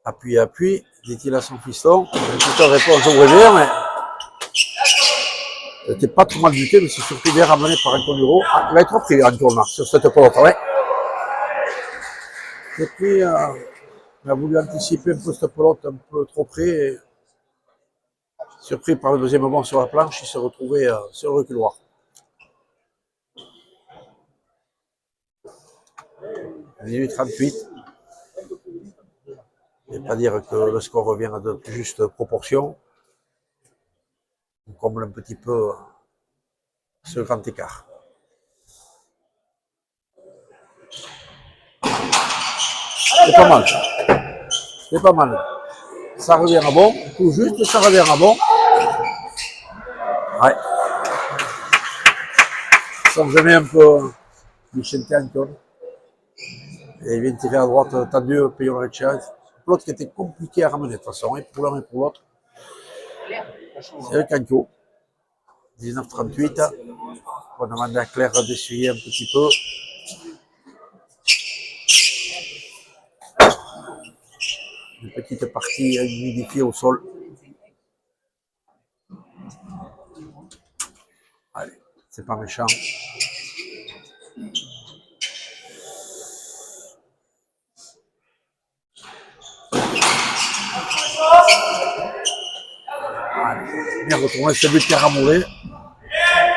Appui, appui, dit-il à son fiston. Une petite réponse au brésilien, mais c'était pas trop mal buté, mais c'est surtout bien ramené par Antoine Leroux. Ah, il va être repris, Antoine, là, sur cette pelote, ouais. Et puis, il a voulu anticiper un peu cette pelote un peu trop près. Et, surpris par le deuxième bond sur la planche, il se retrouvait sur le reculoir. « 18-38. Je ne vais pas dire que le score revient à de plus justes proportions. On comble un petit peu ce grand écart. C'est pas mal. C'est pas mal. Ça revient à bon. Tout juste, ça revient à bon. Ouais. Ça me met un peu Vicente Anton. Et il vient tirer à droite, tendu, Payon Reccia. L'autre qui était compliqué à ramener de toute façon, et pour l'un et pour l'autre. C'est le Canco. 19-38. On demande à Claire d'essuyer un petit peu. Une petite partie humidifiée au sol. Allez, c'est pas méchant. Allez, bien retourné, c'est lui qui a ramoulé.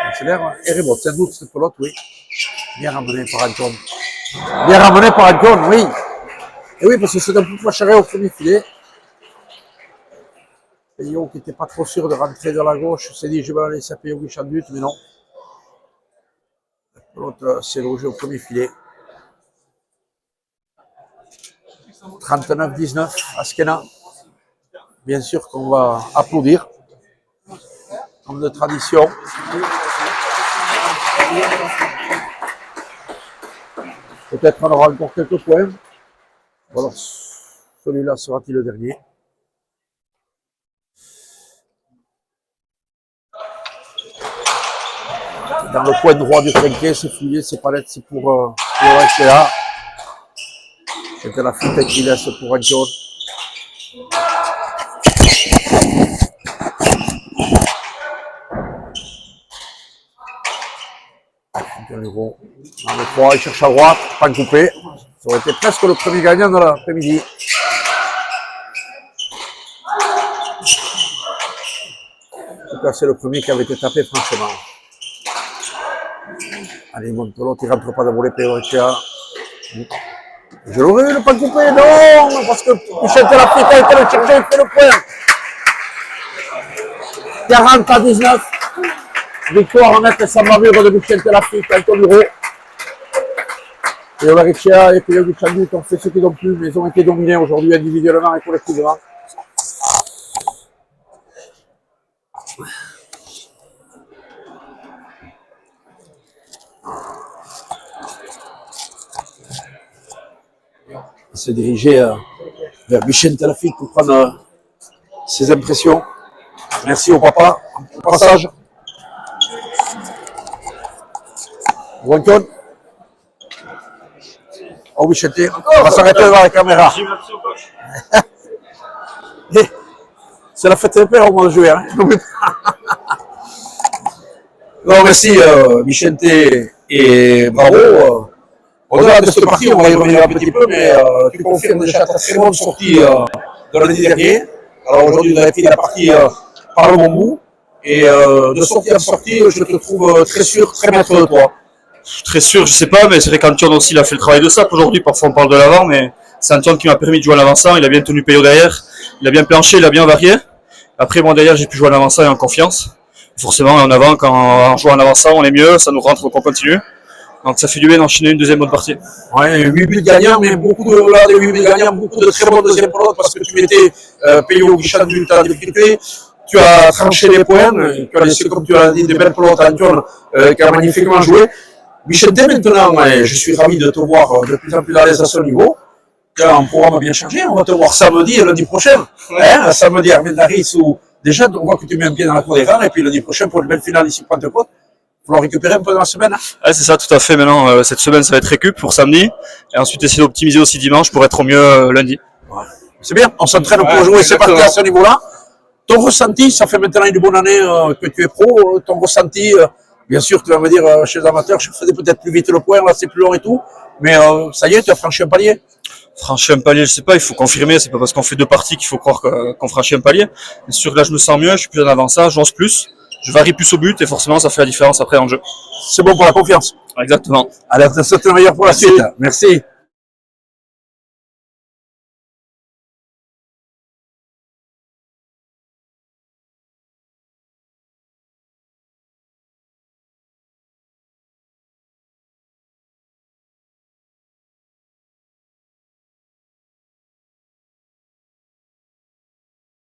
Accélère et rebote. C'est un doute cette pelote, oui. Bien ramené par Anton. Bien ramené par Anton, oui. Et oui, parce que c'est un peu Pacharé au premier filet. Payon qui n'était pas trop sûr de rentrer de la gauche s'est dit je vais la laisser à Payon qui chante but, mais non. L'autre s'est logé au premier filet. 39-19, Askena. Bien sûr qu'on va applaudir, comme de tradition. Peut-être on aura encore quelques points. Voilà, celui-là sera-t-il le dernier? Dans le coin droit du trinquet, c'est fouillé, c'est palette, c'est pour rester là. C'était la fuite qui laisse pour Anton. Numéro dans le 3, il cherche à droite, pas coupé. Ça aurait été presque le premier gagnant de l'après-midi. En tout cas, c'est le premier qui avait été tapé, franchement. Allez, il monte l'autre, il rentre pas dans les Peoria. Je l'aurais vu le pas coupé, non, parce que Michel Telafrique a été le chercher, il fait le point. 40-19. Victoire nette sans bavure de Michel Telafrique, Anton Huro. Et Ovaricia et Pio Gucciandi ont fait ce qu'ils ont pu, mais ils ont été dominés aujourd'hui individuellement et collectivement. Il s'est dirigé vers Michel Telafrique pour prendre ses impressions. Merci au papa, au passage. Ronton. Oh Michel, on va s'arrêter devant la caméra. C'est la fête des pères au mois de juillet. Hein. Non, merci Michel et bravo. Au-delà de cette partie, on va y revenir un petit peu, mais tu confirmes déjà ta très bonne sortie de l'année dernière. Alors aujourd'hui, on a été la partie par le bon bout. Et de sortie en sortie, je te trouve très sûr, très maître de toi. Très sûr, je sais pas, mais c'est vrai qu'Antion aussi il a fait le travail de sape aujourd'hui. Parfois on parle de l'avant, mais c'est Antion qui m'a permis de jouer en avançant. Il a bien tenu Peyo derrière, il a bien planché, il a bien varié. Après moi derrière j'ai pu jouer en avançant et en confiance. Forcément en avant, quand on joue en avançant on est mieux, ça nous rentre donc on continue. Donc ça fait du bien d'enchaîner une deuxième bonne partie. Ouais, 8 buts gagnants, mais beaucoup de là, des 8 buts gagnants, beaucoup de très bons deuxième pelote parce que tu mettais Peyo Guichandu à la difficulté. Tu as tranché les points, tu as laissé, comme tu l'as dit, des belles pelotes à Antion qui a magnifiquement joué. Michel, dès maintenant, je suis ravi de te voir de plus en plus à l'aise à ce niveau. Là, un programme bien chargé, on va te voir samedi et lundi prochain. Hein, samedi à Armendaris, où déjà on voit que tu mets un pied dans la cour des grands, et puis lundi prochain pour une belle finale ici Pentecôte. Il va falloir récupérer un peu dans la semaine. Hein. Ouais, c'est ça, tout à fait. Maintenant, cette semaine, ça va être récup pour samedi. Et ensuite, essayer d'optimiser aussi dimanche pour être au mieux lundi. Ouais. C'est bien, on s'entraîne pour jouer, c'est parti à ce niveau-là. Ton ressenti, ça fait maintenant une bonne année que tu es pro, ton ressenti, bien sûr, tu vas me dire, chez les amateurs, je faisais peut-être plus vite le point, là c'est plus long et tout, mais ça y est, tu as franchi un palier. Franchir un palier, je sais pas, il faut confirmer, c'est pas parce qu'on fait deux parties qu'il faut croire qu'on franchit un palier. Bien sûr que là, je me sens mieux, je suis plus en avançage, j'ose plus, je varie plus au but et forcément, ça fait la différence après en jeu. C'est bon pour la confiance. Exactement. Allez, c'est le meilleur pour la suite. Merci.